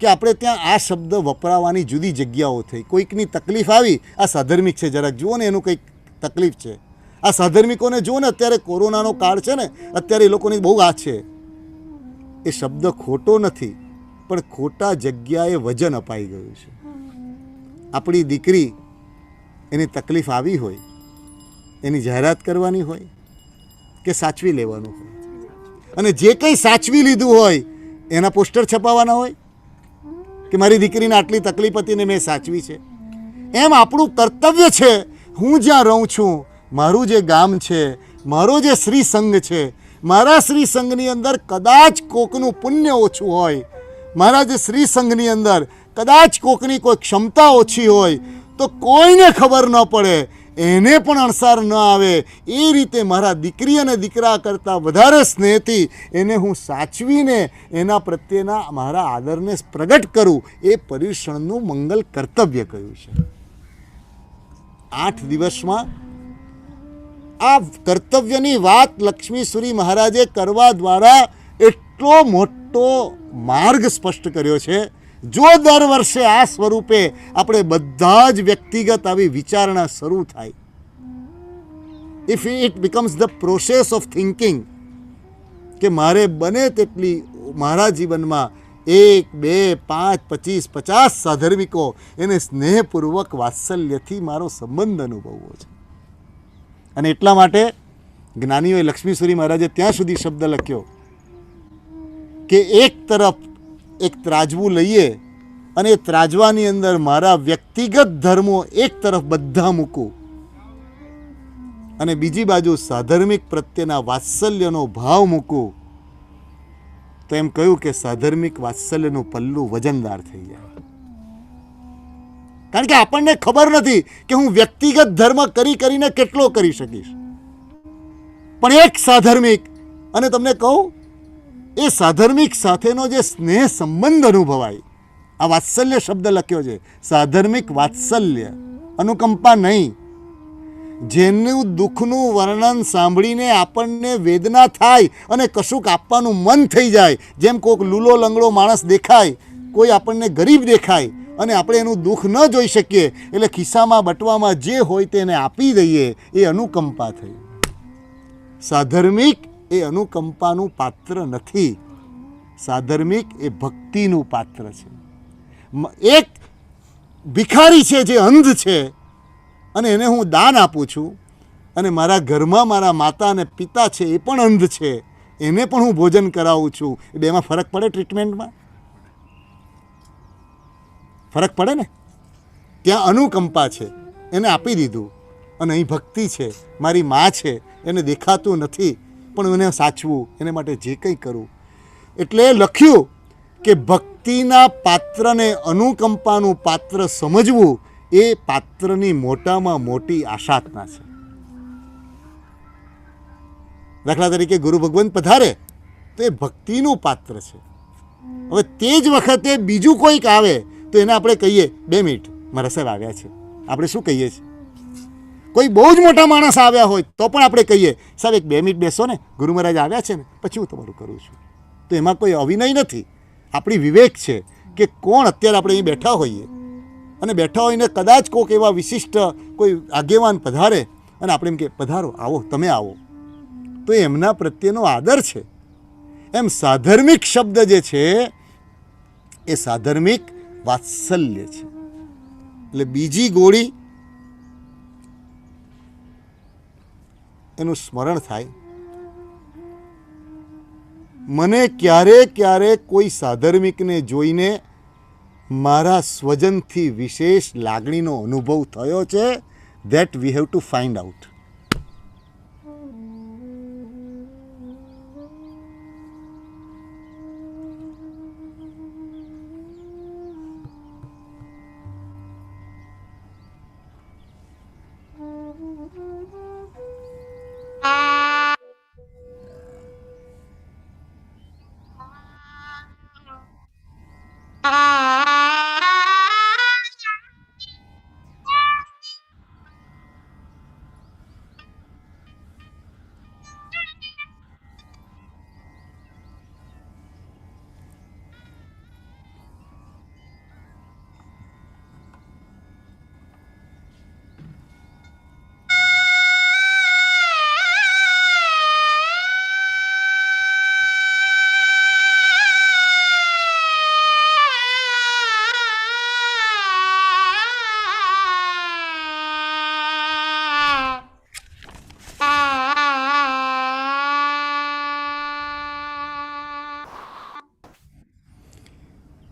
કે આપણે ત્યાં આ શબ્દ વપરાવાની જુદી જગ્યાઓ થઈ. કોઈકની તકલીફ આવી, આ સાધર્મિક છે, જરાક જુઓ ને એનું કંઈક તકલીફ છે. આ સાધર્મિકોને જુઓ ને, અત્યારે કોરોનાનો કાળ છે ને, અત્યારે એ લોકોની બહુ આ છે. એ શબ્દ ખોટો નથી, પણ ખોટા જગ્યાએ વજન અપાઈ ગયું છે. આપણી દીકરી એની તકલીફ આવી હોય, એની જાહેરાત કરવાની હોય કે સાચવી લેવાનું હોય, અને જે કંઈ સાચવી લીધું હોય એના પોસ્ટર છપાવવાના હોય કે મારી દીકરીને આટલી તકલીફ હતી ને મેં સાચવી છે. એમ આપણું કર્તવ્ય છે, હું જ્યાં રહું છું, મારું જે ગામ છે, મારો જે શ્રી સંઘ છે, મારા શ્રી સંઘની અંદર કદાચ કોકનું પુણ્ય ઓછું હોય, મારા જે શ્રી સંઘની અંદર કદાચ કોકની કોઈ ક્ષમતા ઓછી હોય, તો કોઈને ખબર ન પડે, એને પણ અણસાર ન આવે, એ રીતે મારા દીકરી અને દીકરા કરતાં વધારે સ્નેહથી એને હું સાચવીને એના પ્રત્યેના મારા આદરને પ્રગટ કરું, એ પર્યુષણનું મંગલ કર્તવ્ય કહ્યું છે. 8 દિવસમાં આ કર્તવ્યની વાત લક્ષ્મીસુરી મહારાજે કરવા દ્વારા એટલો મોટો માર્ગ સ્પષ્ટ કર્યો છે. જો દર વર્ષે આ સ્વરૂપે આપણે બધા જ વ્યક્તિગત આવી વિચારણા શરૂ થાય, if it becomes the process of thinking કે મારે બને તેટલી મારા જીવનમાં 1, 2, 5, 25, 50 સાધર્મિકો એને સ્નેહપૂર્વક વાત્સલ્યથી મારો સંબંધ અનુભવવો છે. અને એટલા માટે જ્ઞાનીઓએ લક્ષ્મીસુરી મહારાજે ત્યાં સુધી શબ્દ લખ્યો કે એક તરફ એક ત્રાજવું લઈએ અને એ ત્રાજવાની અંદર મારા વ્યક્તિગત ધર્મો એક તરફ બધા મૂકું, અને બીજી બાજુ સાધર્મિક પ્રત્યેના વાત્સલ્યનો ભાવ મૂકું, તો એમ કહ્યું કે સાધર્મિક વાત્સલ્યનું પલ્લું વજનદાર થઈ જાય. કારણ કે આપણને ખબર નથી કે હું વ્યક્તિગત ધર્મ કરીને કેટલો કરી શકીશ, પણ એક સાધર્મિક, અને તમને કહું, એ સાધર્મિક સાથેનો જે સ્નેહ સંબંધ અનુભવાય, આ વાત્સલ્ય શબ્દ લખ્યો છે, સાધર્મિક વાત્સલ્ય, અનુકંપા નહીં. જેનું દુઃખનું વર્ણન સાંભળીને આપણને વેદના થાય અને કશુંક આપવાનું મન થઈ જાય, જેમ કોઈક લૂલો લંગડો માણસ દેખાય, કોઈ આપણને ગરીબ દેખાય અને આપણે એનું દુઃખ ન જોઈ શકીએ, એટલે ખિસ્સામાં બટવામાં જે હોય તેને આપી દઈએ, એ અનુકંપા થઈ. સાધર્મિક એ અનુકંપાનું પાત્ર નથી, સાધર્મિક એ ભક્તિનું પાત્ર છે. એક ભિખારી છે જે અંધ છે, અને એને હું દાન આપું છું, અને મારા ઘરમાં મારા માતા અને પિતા છે એ પણ અંધ છે, એને પણ હું ભોજન કરાવું છું. બેમાં ફરક પડે? ટ્રીટમેન્ટમાં ફરક પડે ને? ત્યાં અનુકંપા છે, એને આપી દીધું, અને અહીં ભક્તિ છે, મારી મા છે, એને દેખાતું નથી પણ એને સાચવું, એને માટે જે કંઈ કરવું. એટલે લખ્યું કે ભક્તિના પાત્રને અનુકંપાનું પાત્ર સમજવું એ પાત્રની મોટામાં મોટી આશાતના છે. દાખલા તરીકે ગુરુ ભગવંત પધારે તો એ ભક્તિનું પાત્ર છે. હવે તે જ વખતે બીજું કોઈક આવે તો એને આપણે કહીએ 2 મિનિટ મારા સાહેબ આવ્યા છે. આપણે શું કહીએ છીએ? કોઈ બહુ જ મોટા માણસ આવ્યા હોય તો પણ આપણે કહીએ સાહેબ 1-2 મિનિટ બેસો ને, ગુરુ મહારાજ આવ્યા છે ને, પછી હું તમારું કરું છું. તો એમાં કોઈ અવિનય નથી, આપણી વિવેક છે કે કોણ અત્યારે આપણે અહીં બેઠા હોઈએ, અને બેઠા હોઈને કદાચ કોઈક એવા વિશિષ્ટ કોઈ આગેવાન પધારે અને આપણે એમ કે પધારો, આવો, તમે આવો, તો એમના પ્રત્યેનો આદર છે. એમ સાધર્મિક શબ્દ જે છે એ સાધર્મિક વાત્સલ્ય છે. એટલે બીજી ગોળી એનું સ્મરણ થાય. મને ક્યારે કોઈ સાધર્મિકને જોઈને મારા સ્વજનથી વિશેષ લાગણીનો અનુભવ થયો છે. That we have to find out.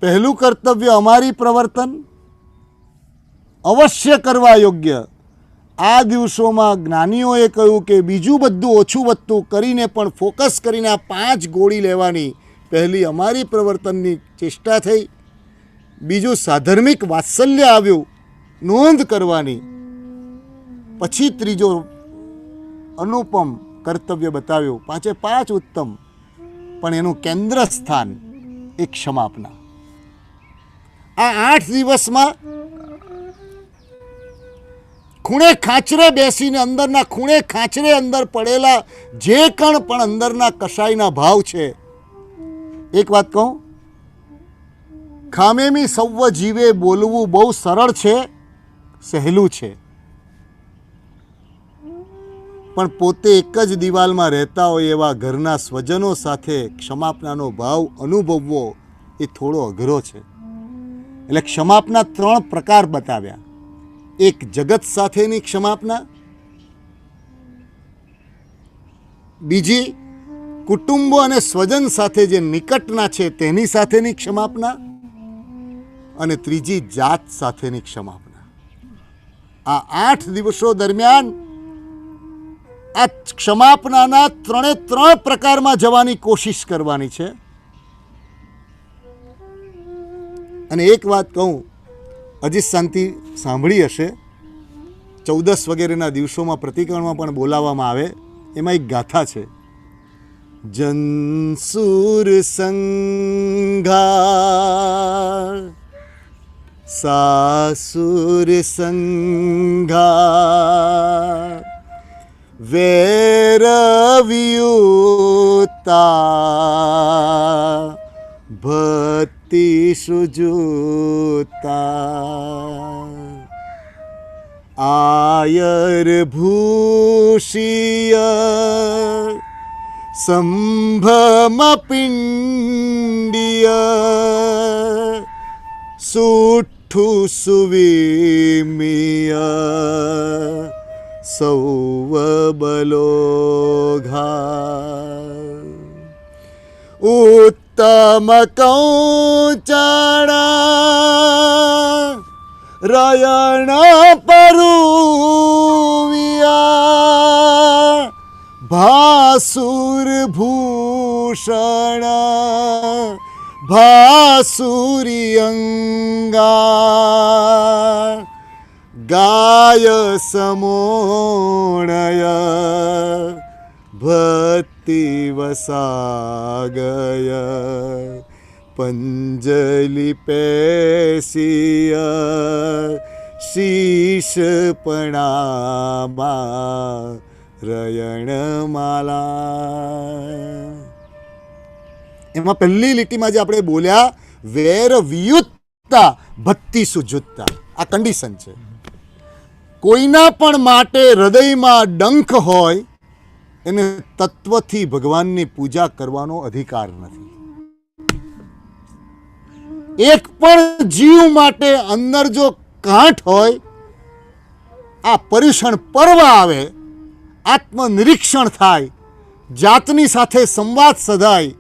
પહેલું કર્તવ્ય અમારી પ્રવર્તન અવશ્ય કરવા યોગ્ય. આ દિવસોમાં જ્ઞાનીઓએ કહ્યું કે બીજું બધું ઓછું વધતું કરીને પણ ફોકસ કરીને આ 5 ગોળી લેવાની. પહેલી અમારી પ્રવર્તનની ચેષ્ટા થઈ, બીજું સાધર્મિક વાત્સલ્ય આવ્યું, નોંધ કરવાની, પછી ત્રીજો અનુપમ કર્તવ્ય બતાવ્યું. 5 ઉત્તમ, પણ એનું કેન્દ્ર સ્થાન એ ક્ષમાપના. આ 8 દિવસમાં ખૂણે ખાંચરે બેસીને અંદરના ખૂણે ખાંચરે અંદર પડેલા જે કણ પણ અંદરના કશાયના ભાવ છે. એક વાત કહું, ખામેમી સૌવ જીવે બોલવું બહુ સરળ છે, સહેલું છે, પણ પોતે એક જ દિવાલમાં રહેતા હોય એવા ઘરના સ્વજનો સાથે ક્ષમાપનાનો ભાવ અનુભવવો એ થોડો અઘરો છે. એટલે ક્ષમાપના 3 પ્રકાર બતાવ્યા. એક જગત સાથેની ક્ષમાપના, બીજી કુટુંબો અને સ્વજન સાથે જે નિકટના છે તેની સાથેની ક્ષમાપના, અને ત્રીજી જાત સાથેની ક્ષમાપના. આ 8 દિવસો દરમિયાન આ ક્ષમાપનાના 3 પ્રકારમાં જવાની કોશિશ કરવાની છે. અને એક વાત કહું, અજીત શાંતિ સાંભળી હશે, 14 વગેરેના દિવસોમાં પ્રતિક્રમણમાં પણ બોલાવવામાં આવે. એમાં એક ગાથા છે, જનસુર સંઘા સાસુર સંઘા વૈરવ્યુતા ભક્તિ સુજુતા આયર ભૂષિય સંભમ પિંડિય સુઠ્ઠુ સુવિમિય સૌવ બલોઘા ઉત્તમ કૌચણા રયણ પરુવિયા ભાસુર ભૂષણ ભાસુરિયંગા ગાય સમોણય ભક્તિ વસાગય પંજલિ પેસિય શીશ પણામા રયણમાલા. એમાં પહેલી લીટીમાં જે આપણે બોલ્યા વેર વિયુત્તા ભક્તિ સુજુત્તા, આ કન્ડિશન છે. કોઈના પણ માટે હૃદયમાં ડંખ હોય એને તત્વથી ભગવાનની પૂજા કરવાનો અધિકાર નથી. એક પણ જીવ માટે અંદર જો કાંઠ હોય, આ પર્યુષણ પર્વ આવે, આત્મનિરીક્ષણ થાય, જાતની સાથે સંવાદ સધાય,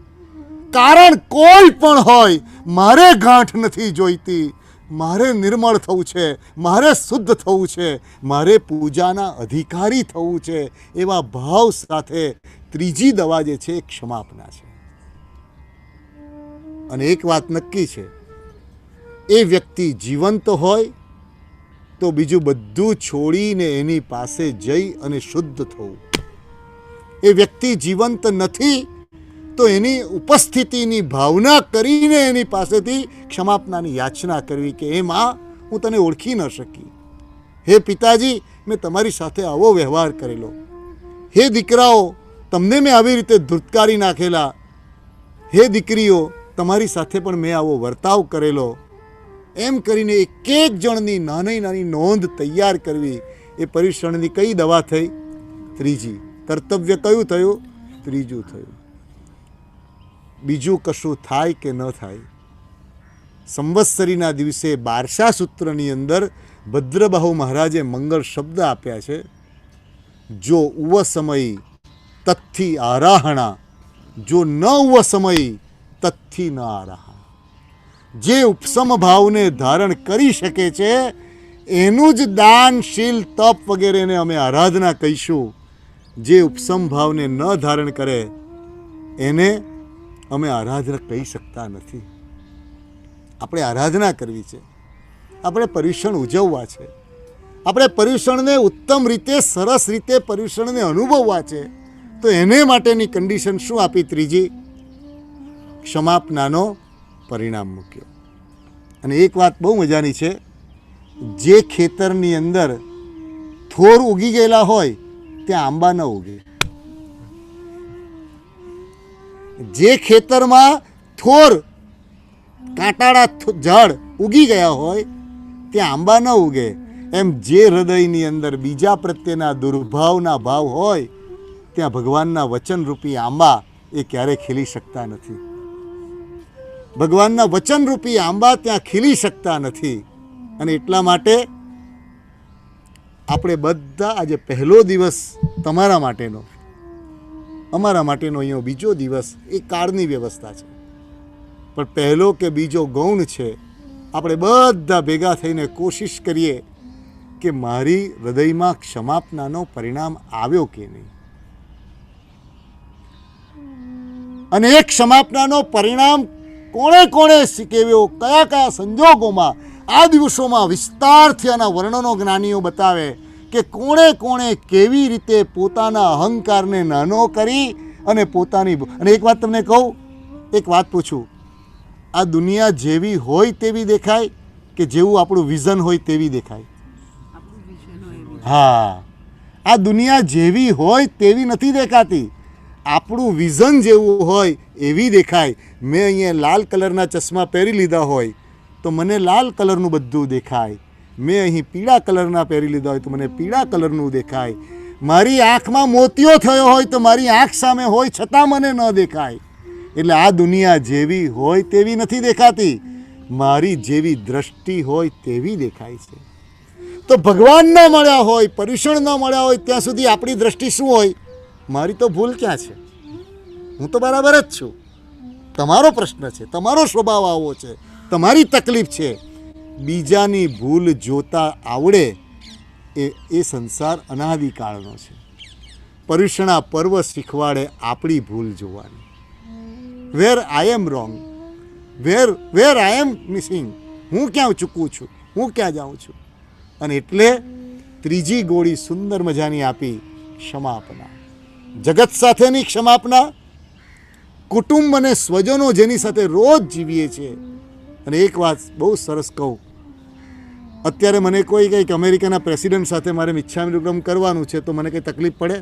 કારણ કોઈ પણ હોય, મારે ગાંઠ નથી જોઈતી, મારે નિર્મળ થવું છે, મારે શુદ્ધ થવું છે, મારે પૂજાના અધિકારી થવું છે, એવા ભાવ સાથે ત્રીજી દવા જે છે એ ક્ષમાપના છે. અને એક વાત નક્કી છે, એ વ્યક્તિ જીવંત હોય તો બીજું બધું છોડીને એની પાસે જઈ અને શુદ્ધ થવું. એ વ્યક્તિ જીવંત નથી તો એની ઉપસ્થિતિની ભાવના કરીને એની પાસેથી ક્ષમાપનાની યાચના કરવી કે એ માં, હું તને ઓળખી ન શકી, હે પિતાજી મેં તમારી સાથે આવો વ્યવહાર કરેલો, હે દીકરાઓ તમને મેં આવી રીતે ધૂતકારી નાખેલા, હે દીકરીઓ તમારી સાથે પણ મેં આવો વર્તાવ કરેલો. એમ કરીને એક એક જણની નાની નાની નોંધ તૈયાર કરવી. એ પર્યુષણની કઈ દવા થઈ? ત્રીજી. કર્તવ્ય કયું થયું? ત્રીજું થયું. બીજું કશું થાય કે ન થાય, સંવત્સરીના દિવસે બારસા સૂત્રની અંદર ભદ્રબાહુ મહારાજે મંગળ શબ્દ આપ્યા છે, જો ઉવ સમયી તત્થી આરાહણા, જો ન ઉવ સમયી તત્થી ન આરાહણા. જે ઉપસમ ભાવને ધારણ કરી શકે છે એનું જ દાન, શીલ, તપ વગેરેને અમે આરાધના કહીશું. જે ઉપસમ ભાવને ન ધારણ કરે એને અમે આરાધના કહી શકતા નથી. આપણે આરાધના કરવી છે, આપણે પર્યુષણ ઉજવવા છે, આપણે પર્યુષણને ઉત્તમ રીતે, સરસ રીતે પર્યુષણને અનુભવવા છે. તો એને માટેની કન્ડિશન શું આપી? ત્રીજી, ક્ષમાપનાનો પરિણામ મૂક્યો. અને એક વાત બહુ મજાની છે, જે ખેતરની અંદર થોર ઉગી ગયેલા હોય ત્યાં આંબા ન ઉગે. જે ખેતરમાં થોર કાંટાળા ઝાડ ઉગી ગયા હોય ત્યાં આંબા ન ઉગે. એમ જે હૃદયની અંદર બીજા પ્રત્યેના દુર્ભાવના ભાવ હોય ત્યાં ભગવાનના વચનરૂપી આંબા એ ક્યારે ખીલી શકતા નથી. ભગવાનના વચનરૂપી આંબા ત્યાં ખીલી શકતા નથી. અને એટલા માટે આપણે બધા આજે પહેલો દિવસ તમારા માટેનો, અમારા માટેનો અહીંયા બીજો દિવસ, એ કાળની વ્યવસ્થા છે, પણ પહેલો કે બીજો ગૌણ છે. આપણે બધા ભેગા થઈને કોશિશ કરીએ કે મારી હૃદયમાં ક્ષમાપનાનો પરિણામ આવ્યો કે નહીં. અને એ ક્ષમાપનાનો પરિણામ કોણે કોણે શીખવ્યો, કયા કયા સંજોગોમાં, આ દિવસોમાં વિસ્તારથી આના વર્ણનો જ્ઞાનીઓ બતાવે કે કોણે કોણે કેવી રીતે પોતાના અહંકારને નાનો કરી અને પોતાની. અને એક વાત તમને કહું, એક વાત પૂછું, આ દુનિયા જેવી હોય તેવી દેખાય કે જેવું આપણું વિઝન હોય તેવી દેખાય? હા, આ દુનિયા જેવી હોય તેવી નથી દેખાતી, આપણું વિઝન જેવું હોય એવી દેખાય. મેં અહીંયા લાલ કલરના ચશ્મા પહેરી લીધા હોય તો મને લાલ કલરનું બધું દેખાય. મેં અહીં પીળા કલરના પહેરી લીધા હોય તો મને પીળા કલરનું દેખાય. મારી આંખમાં મોતિયો થયો હોય તો મારી આંખ સામે હોય છતાં મને ન દેખાય. એટલે આ દુનિયા જેવી હોય તેવી નથી દેખાતી, મારી જેવી દ્રષ્ટિ હોય તેવી દેખાય છે. તો ભગવાન ન મળ્યા હોય, પર્યુષણ ન મળ્યા હોય ત્યાં સુધી આપણી દ્રષ્ટિ શું હોય? મારી તો ભૂલ ક્યાં છે? હું તો બરાબર જ છું. તમારો પ્રશ્ન છે, તમારો સ્વભાવ આવો છે, તમારી તકલીફ છે. બીજાની ભૂલ જોતા આવડે એ સંસાર અનાદિકાળનો છે. પર્યુષણા પર્વ શીખવાડે આપણી ભૂલ જોવાની. વેર આઈ એમ રોંગ, વેર આઈ એમ મિસિંગ, હું ક્યાં ચૂકું છું, હું ક્યાં જાઉં છું. અને એટલે ત્રીજી ગોળી સુંદર મજાની આપી, ક્ષમાપના. જગત સાથેની ક્ષમાપના, કુટુંબ અને સ્વજનો જેની સાથે રોજ જીવીએ છીએ. અને એક વાત બહુ સરસ કહું, અત્યારે મને કોઈ કહે કે અમેરિકાના પ્રેસિડેન્ટ સાથે મારે મિચ્છામી દુક્કડમ કરવાનું છે તો મને કંઈ તકલીફ પડે?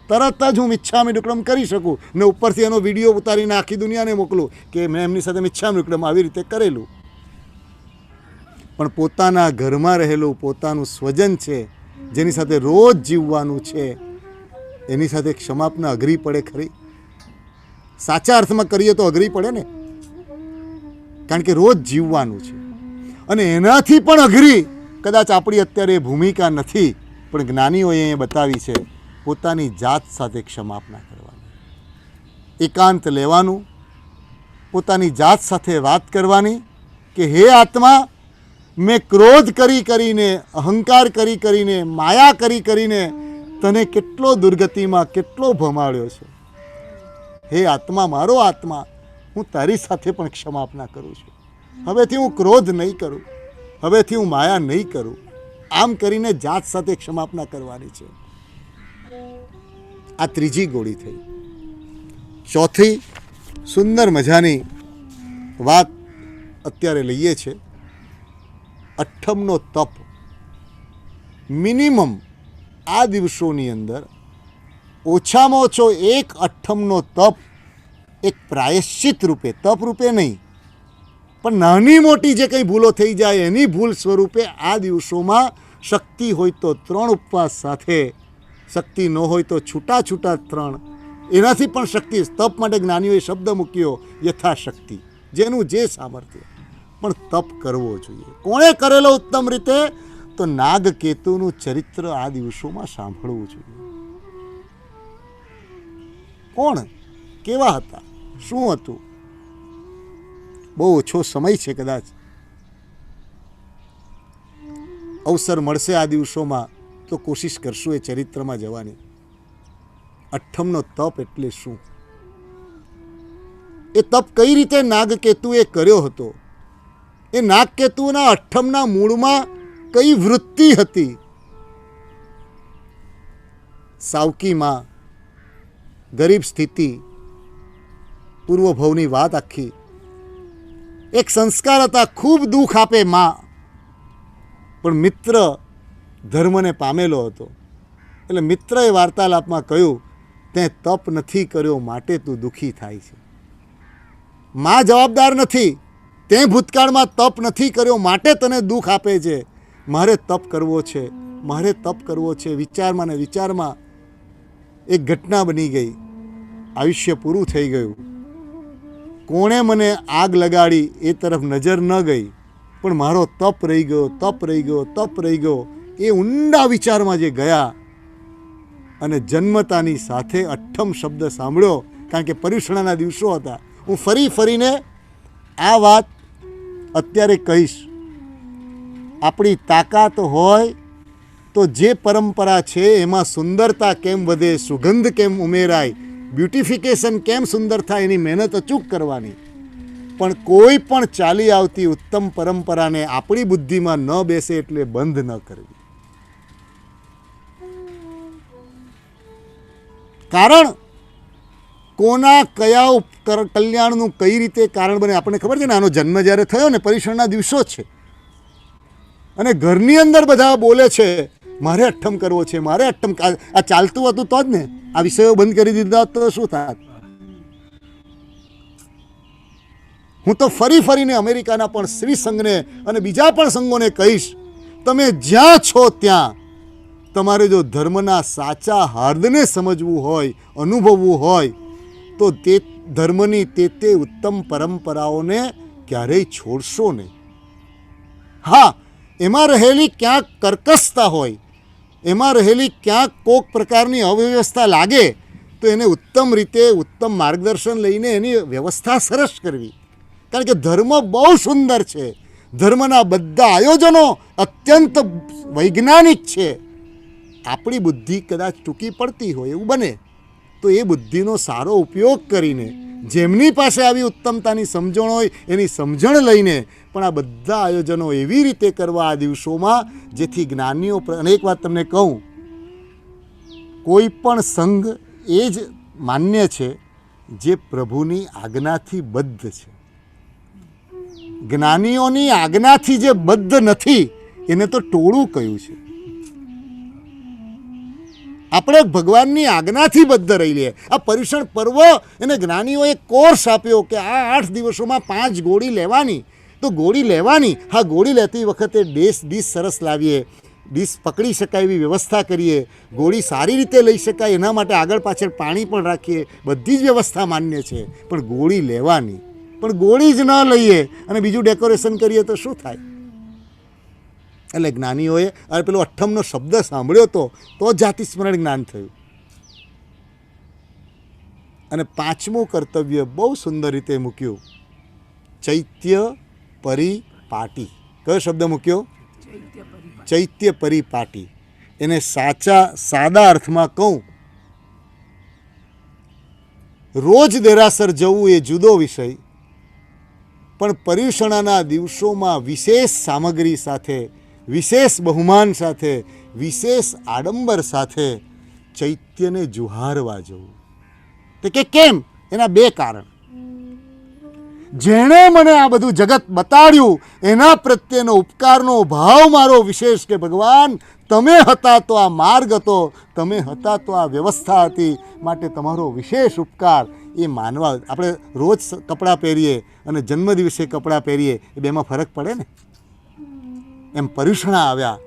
તરત જ હું મિચ્છામી દુક્કડમ કરી શકું ને ઉપરથી એનો વિડીયો ઉતારીને આખી દુનિયાને મોકલું કે મેં એમની સાથે મિચ્છામી દુક્કડમ આવી રીતે કરેલું. પણ પોતાના ઘરમાં રહેલું પોતાનું સ્વજન છે, જેની સાથે રોજ જીવવાનું છે, એની સાથે ક્ષમાપના અઘરી પડે ખરી? સાચા અર્થમાં કરીએ તો અઘરી પડે ને, કારણ કે રોજ જીવવાનું છે. અને એનાથી પણ અઘરી કદાચ આપણી અત્યારે ભૂમિકા નથી, પણ જ્ઞાનીઓએ એ બતાવી છે, પોતાની જાત સાથે ક્ષમાપના કરવાની, એકાંત લેવાનું, પોતાની જાત સાથે વાત કરવાની કે હે આત્મા, મેં ક્રોધ કરી કરીને, અહંકાર કરી કરીને, માયા કરી કરીને તને કેટલો દુર્ગતિમાં, કેટલો ભમાડ્યો છે. હે આત્મા, મારો આત્મા, હું તારી સાથે પણ ક્ષમાપના કરું છું. હવેથી હું ક્રોધ નહીં કરું, હવેથી હું માયા નહીં કરું. આમ કરીને જાત સાથે ક્ષમાપના કરવાની છે. આ ત્રીજી ગોળી થઈ. ચોથી સુંદર મજાની વાત અત્યારે લઈએ છે, અઠ્ઠમનો તપ. મિનિમમ આ દિવસોની અંદર ઓછામાં ઓછો એક અઠ્ઠમનો તપ, એક પ્રાયશ્ચિત રૂપે, તપ રૂપે નહીં, પણ નાની મોટી જે કંઈ ભૂલો થઈ જાય એની ભૂલ સ્વરૂપે આ દિવસોમાં શક્તિ હોય તો 3 ઉપવાસ સાથે, શક્તિ ન હોય તો છૂટા છૂટા 3, એનાથી પણ શક્તિ. તપ માટે જ્ઞાનીઓએ શબ્દ મૂક્યો યથાશક્તિ, જેનું જે સામર્થ્ય, પણ તપ કરવો જોઈએ. કોણે કરેલો ઉત્તમ રીતે? તો નાગકેતુનું ચરિત્ર આ દિવસોમાં સાંભળવું જોઈએ. કોણ, કેવા હતા, શું હતું? બહુ ઓછો સમય છે, કદાચ અવસર મળશે આ દિવસોમાં તો કોશિશ કરશું એ ચરિત્રમાં જવાની. અઠ્ઠમનો તપ એટલે શું, એ તપ કઈ રીતે નાગકેતુએ કર્યો હતો, એ નાગકેતુના અઠ્ઠમના મૂળમાં કઈ વૃત્તિ હતી. સાવકી માં, ગરીબ સ્થિતિ, પૂર્વભવની વાત આખી, એક સંસ્કાર હતા, ખૂબ દુઃખ આપે માં, પણ મિત્ર ધર્મને પામેલો હતો. એટલે મિત્રએ વાર્તાલાપમાં કહ્યું, તે તપ નથી કર્યો માટે તું દુઃખી થાય છે. માં જવાબદાર નથી, તે ભૂતકાળમાં તપ નથી કર્યો માટે તને દુઃખ આપે છે. મારે તપ કરવો છે, મારે તપ કરવો છે. વિચારમાં ને વિચારમાં એક ઘટના બની ગઈ, આયુષ્ય પૂરું થઈ ગયું. કોણે મને આગ લગાડી એ તરફ નજર ન ગઈ, પણ મારો તપ રહી ગયો, તપ રહી ગયો, તપ રહી ગયો. એ ઊંડા વિચારમાં જે ગયા અને જન્મતાની સાથે અઠ્ઠમ શબ્દ સાંભળ્યો, કારણ કે પર્યુષણાના દિવસો હતા. હું ફરીને આ વાત અત્યારે કહીશ. આપણી તાકાત હોય તો જે પરંપરા છે એમાં સુંદરતા કેમ વધે, સુગંધ કેમ ઉમેરાય, બ્યુટિફિકેશન કેમ સુંદર થાય, એની મહેનત અચૂક કરવાની. પણ કોઈ પણ ચાલી આવતી ઉત્તમ પરંપરાને આપણી બુદ્ધિમાં ન બેસે એટલે બંધ ન કરવી. કારણ કોના કયા કલ્યાણનું કઈ રીતે કારણ બને આપણને ખબર છે ને. આનો જન્મ જ્યારે થયો ને પર્યુષણના દિવસો છે, અને ઘરની અંદર બધા બોલે છે મારે અઠ્ઠમ કરવો છે, મારે અઠ્ઠમ. આ ચાલતું હતું તો જ ને. આ વિષયો બંધ કરી દીધા તો શું થાત. હું તો ફરીને અમેરિકાના પણ શ્રી સંઘને અને બીજા પણ સંઘોને કહીશ, તમે જ્યાં છો ત્યાં તમારે જો ધર્મના સાચા હાર્દને સમજવું હોય, અનુભવવું હોય, તો તે ધર્મની તે ઉત્તમ પરંપરાઓને ક્યારેય છોડશો નહીં. હા, એમાં રહેલી ક્યાંક કર્કશતા હોય, એમાં રહેલી ક્યાંક કોક પ્રકારની અવ્યવસ્થા લાગે તો એને ઉત્તમ રીતે ઉત્તમ માર્ગદર્શન લઈને એની વ્યવસ્થા સરસ કરવી. કારણ કે ધર્મ બહુ સુંદર છે, ધર્મના બધા આયોજનો અત્યંત વૈજ્ઞાનિક છે. આપણી બુદ્ધિ કદાચ ટૂંકી પડતી હોય એવું બને, તો એ બુદ્ધિનો સારો ઉપયોગ કરીને જેમની પાસે આવી ઉત્તમતાની સમજણ હોય એની સમજણ લઈને પણ આ બધા આયોજનો એવી રીતે કરવા આ દિવસોમાં જેથી જ્ઞાનીઓ. અને એક વાત તમને કહું, કોઈ પણ સંઘ એ જ માન્ય છે જે પ્રભુની આજ્ઞાથી બદ્ધ છે. જ્ઞાનીઓની આજ્ઞાથી જે બદ્ધ નથી એને તો ટોળું કહ્યું છે. આપણે ભગવાનની આજ્ઞાથી બદ્ધ રહી લઈએ. આ પર્યુષણ પર્વ એને જ્ઞાનીઓએ કોર્સ આપ્યો કે આ 8 દિવસોમાં 5 ગોળી લેવાની, તો ગોળી લેવાની. હા, ગોળી લેતી વખતે ડીશ સરસ લાવીએ, ડીશ પકડી શકાય એવી વ્યવસ્થા કરીએ, ગોળી સારી રીતે લઈ શકાય એના માટે આગળ પાછળ પાણી પણ રાખીએ, બધી જ વ્યવસ્થા માન્ય છે. પણ ગોળી લેવાની, પણ ગોળી જ ન લઈએ અને બીજું ડેકોરેશન કરીએ તો શું થાય. એટલે જ્ઞાનીઓએ હવે પેલો અઠ્ઠમનો શબ્દ સાંભળ્યો તો જાતિ સ્મરણ જ્ઞાન થયું. અને 5મું કર્તવ્ય બહુ સુંદર રીતે મૂક્યું, ચૈત્ય પરિપાટી. કયો શબ્દ મૂક્યો? ચૈત્ય પરિપાટી. એને સાદા અર્થમાં કહું, રોજ દેરાસર જવું એ જુદો વિષય, પણ પર્યુષણાના દિવસોમાં વિશેષ સામગ્રી સાથે, વિશેષ બહુમાન સાથે, વિશેષ આડંબર સાથે ચૈત્યને જુહારવા જવું. તો કે કેમ? એના 2 કારણ. જેણે મને આ બધું જગત બતાડ્યું એના પ્રત્યેનો ઉપકારનો ભાવ મારો વિશેષ, કે ભગવાન તમે હતા તો આ માર્ગ હતો, તમે હતા તો આ વ્યવસ્થા હતી, માટે તમારો વિશેષ ઉપકાર એ માનવા. આપણે રોજ કપડાં પહેરીએ અને જન્મદિવસે કપડાં પહેરીએ, એ બેમાં ફરક પડે ને. એમ પર્યુષણા આવ્યા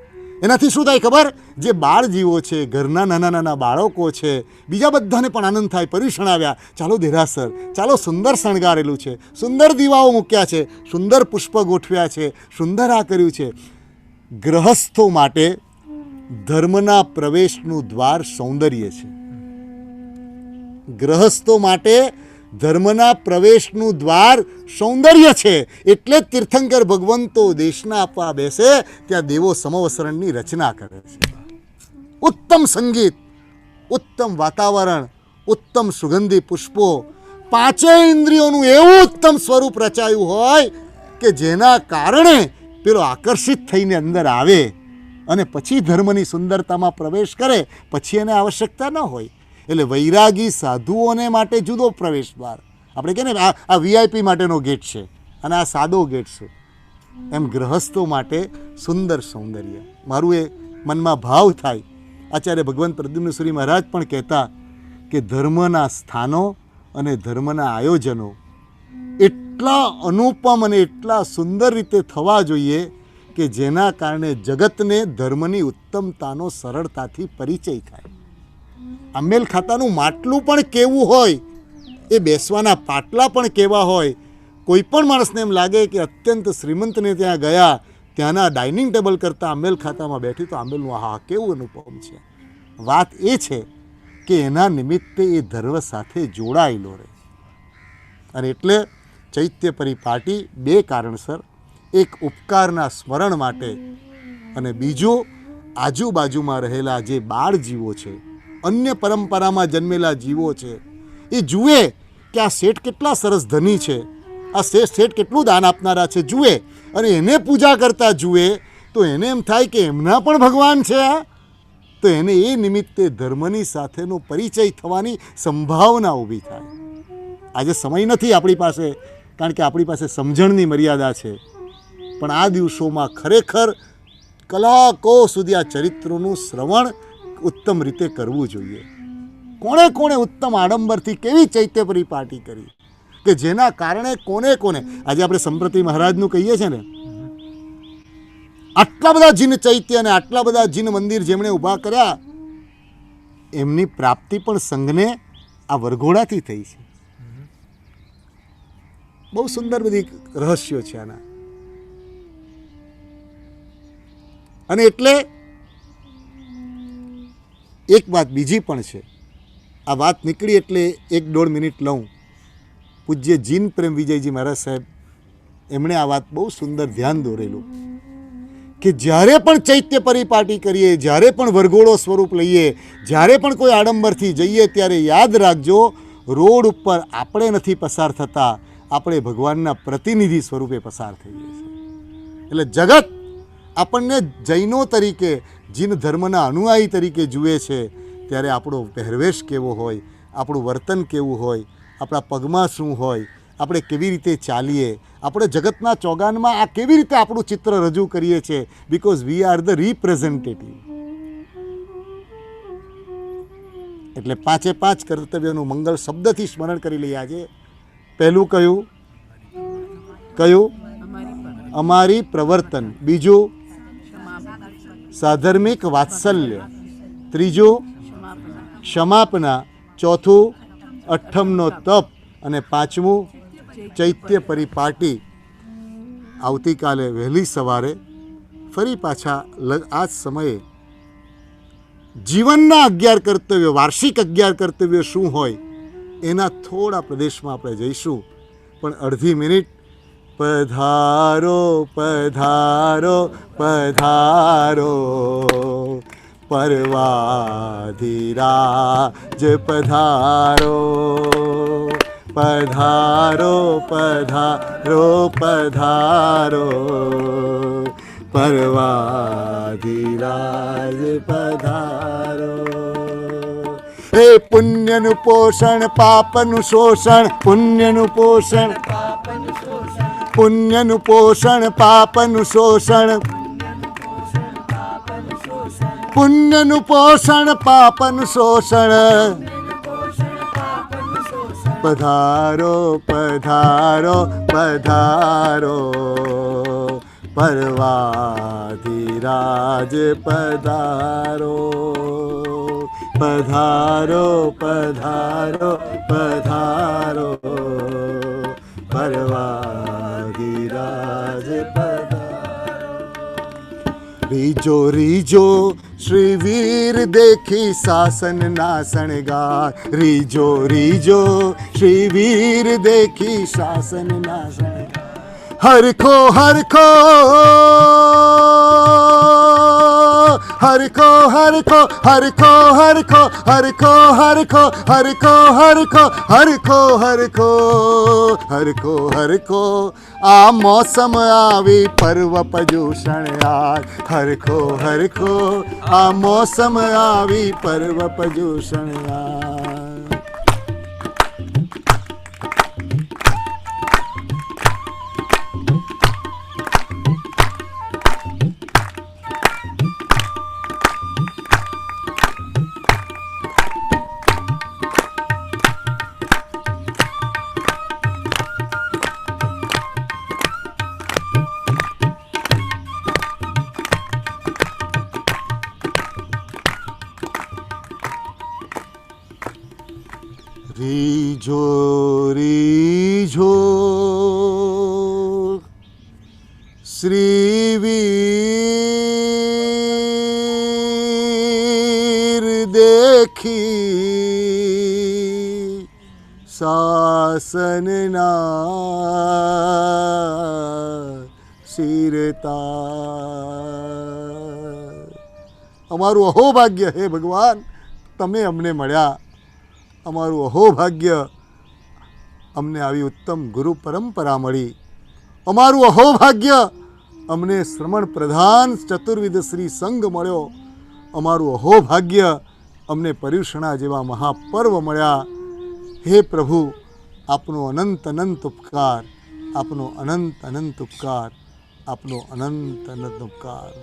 એનાથી શું થાય ખબર? જે બાળ જીવો છે, ઘરના નાના બાળકો છે, બીજા બધાને પણ આનંદ થાય. પર્યુષણ આવ્યા, ચાલો દેરાસર, ચાલો સુંદર શણગારેલું છે, સુંદર દીવાઓ મૂક્યા છે, સુંદર પુષ્પ ગોઠવ્યા છે, સુંદર આ કર્યું છે. ગ્રહસ્થો માટે ધર્મના પ્રવેશનું દ્વાર સૌંદર્ય છે. ગ્રહસ્થો માટે ધર્મના પ્રવેશનું દ્વાર સૌંદર્ય છે. એટલે જ તીર્થંકર ભગવંતો દેશના આપવા બેસે ત્યાં દેવો સમવસરણની રચના કરે છે. ઉત્તમ સંગીત, ઉત્તમ વાતાવરણ, ઉત્તમ સુગંધી પુષ્પો, પાંચેય ઇન્દ્રિયોનું એવું ઉત્તમ સ્વરૂપ રચાયું હોય કે જેના કારણે પેલો આકર્ષિત થઈને અંદર આવે અને પછી ધર્મની સુંદરતામાં પ્રવેશ કરે, પછી એને આવશ્યકતા ન હોય. એટલે વૈરાગી સાધુઓને માટે જુદો પ્રવેશ દ્વાર. આપણે કહીએ ને આ VIP માટેનો ગેટ છે અને આ સાદો ગેટ છે, એમ ગૃહસ્થો માટે સુંદર સૌંદર્ય. મારું એ મનમાં ભાવ થાય. આચાર્ય ભગવંત પ્રદ્યુમ્નસુરી મહારાજ પણ કહેતા કે ધર્મના સ્થાનો અને ધર્મના આયોજનો એટલા અનુપમ અને એટલા સુંદર રીતે થવા જોઈએ કે જેના કારણે જગતને ધર્મની ઉત્તમતાનો સરળતાથી પરિચય થાય. આ મેલ ખાતાનું માટલું પણ કેવું હોય, એ બેસવાના પાટલા પણ કેવા હોય. કોઈ પણ માણસને એમ લાગે કે અત્યંત શ્રીમંતને ત્યાં ગયા, ત્યાંના ડાઇનિંગ ટેબલ કરતાં આંબેલ ખાતામાં બેઠી તો આંબેલનું આહા કેવું અનુપમ છે. વાત એ છે કે એના નિમિત્તે એ ધર્મ સાથે જોડાયેલો રહે. અને એટલે ચૈત્ય પરિપાટી બે કારણસર, એક ઉપકારના સ્મરણ માટે અને બીજું આજુબાજુમાં રહેલા જે બાળ જીવો છે, અન્ય પરંપરામાં જન્મેલા જીવો છે, એ જુએ કે આ શેઠ કેટલા સરસ ધની છે, આ શેઠ કેટલું દાન આપનારા છે, જુએ અને એને પૂજા કરતા જુએ તો એને એમ થાય કે એમના પણ ભગવાન છે. તો એને એ નિમિત્તે ધર્મની સાથેનો પરિચય થવાની સંભાવના ઊભી થાય. આજે સમય નથી આપણી પાસે, કારણ કે આપણી પાસે સમજણની મર્યાદા છે. પણ આ દિવસોમાં ખરેખર કલાકો સુધી આ ચરિત્રોનું શ્રવણ ઉત્તમ રીતે કરવું જોઈએ. કોણે કોણે ઉત્તમ આડંબરથી કેવી ચૈત્ય પરિપાટી કરી કે જેના કારણે કોને કોને આજે આપણે સંપ્રતિ મહારાજનું કહીએ છીએ ને, આટલા બધા જીન ચૈત્ય અને આટલા બધા જીન મંદિર જેમણે ઊભા કર્યા, એમની પ્રાપ્તિ પણ સંઘને આ વરઘોડાથી થઈ છે. બહુ સુંદર બધી રહસ્યો છે આના. અને એટલે એક વાત બીજી પણ છે. આ વાત નીકળી એટલે 1-1.5 મિનિટ લઉં. પૂજ્ય જીન પ્રેમ વિજયજી મહારાજ સાહેબ, એમણે આ વાત બહુ સુંદર ધ્યાન દોરેલું કે જ્યારે પણ ચૈત્ય પરિપાટી કરીએ, જ્યારે પણ વરઘોડો સ્વરૂપ લઈએ, જ્યારે પણ કોઈ આડંબરથી જઈએ, ત્યારે યાદ રાખજો રોડ ઉપર આપણે નથી પસાર થતા, આપણે ભગવાનના પ્રતિનિધિ સ્વરૂપે પસાર થઈએ છીએ. એટલે જગત આપણને જૈનો તરીકે, જીન ધર્મના અનુયાયી તરીકે જુએ છે, ત્યારે આપણો પહેરવેશ કેવો હોય, આપણું વર્તન કેવું હોય, આપણા પગમાં શું હોય, આપણે કેવી રીતે ચાલીએ, આપણે જગતના ચોગાનમાં આ કેવી રીતે આપણું ચિત્ર રજૂ કરીએ છીએ. Because we are the representative. એટલે 5 કર્તવ્યોનું મંગલ શબ્દથી સ્મરણ કરી લઈએ આજે. પહેલું કયું? અમારી પ્રવર્તન. બીજું સાધર્મિક વાત્સલ્ય. ત્રીજું ક્ષમાપના. ચોથું અઠ્ઠમનો તપ. અને પાંચમું ચૈત્ય પરિપાટી. આવતીકાલે વહેલી સવારે ફરી પાછા આ જ સમયે જીવનના 11 કર્તવ્યો, વાર્ષિક 11 કર્તવ્યો શું હોય એના થોડા પ્રદેશમાં આપણે જઈશું. પણ અડધી મિનિટ પધારો પધારો પધારો પરવાધિરાજ પધારો પધારો પધારો પધારો પરવાધિરાજ પધારો. હે પુણ્યનું પોષણ પાપનું શોષણ, પુણ્યનું પોષણ પુણ્યનું પોષણ પાપનું શોષણ, પુણ્યનું પોષણ પાપનું શોષણ. પધારો પધારો પધારો પરવાધિરાજ પધારો પધારો પધારો પધારો પરવાધિરાજ પધારો. રીજો રીજો શ્રી વીર દેખી શાસનના શણગાર, રીજો રીજો શ્રી વીર દેખી શાસનના શણગાર. હરખો હરખો હરખો હરખો હરખો હરખો હરખો હરખો હરખો હરખો હરખો હરખો હરખો હરખો આ મોસમ આવી પર્વ પર્યુષણ યાર. હરખો હરખો આ મોસમ આવી પર્વ પર્યુષણ યાર. રીજો રીજો શ્રી વીર દેખી શાસનના શિરતા. અમારું અહોભાગ્ય હે ભગવાન, તમે અમને મળ્યા. અમારું અહોભાગ્ય અમને આવી ઉત્તમ ગુરુ પરંપરા મળી. અમારું અહોભાગ્ય અમને શ્રમણ પ્રધાન ચતુર્વિધ શ્રી સંઘ મળ્યો. અમારું અહોભાગ્ય અમને પર્યુષણા જેવા મહાપર્વ મળ્યા. હે પ્રભુ, આપનો અનંત અનંત ઉપકાર, આપનો અનંત અનંત ઉપકાર, આપનો અનંત અનંત ઉપકાર.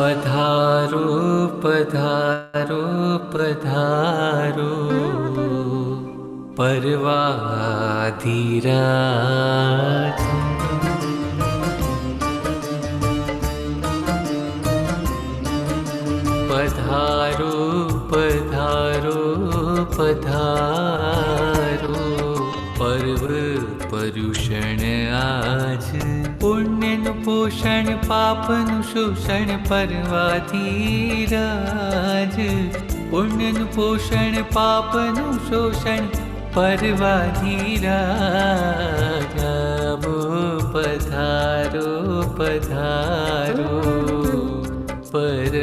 પધારો પધારો પધારો પરવાધીરાજ. પધારો પધારો પધારો પર્વ પર્યુષણ આજ. પુણ્યનું પોષણ પાપનું શોષણ પરવાધીરાજ. પુણ્યનું પોષણ પાપનું શોષણ પરવાધીરાજ. પધારો પધારો પર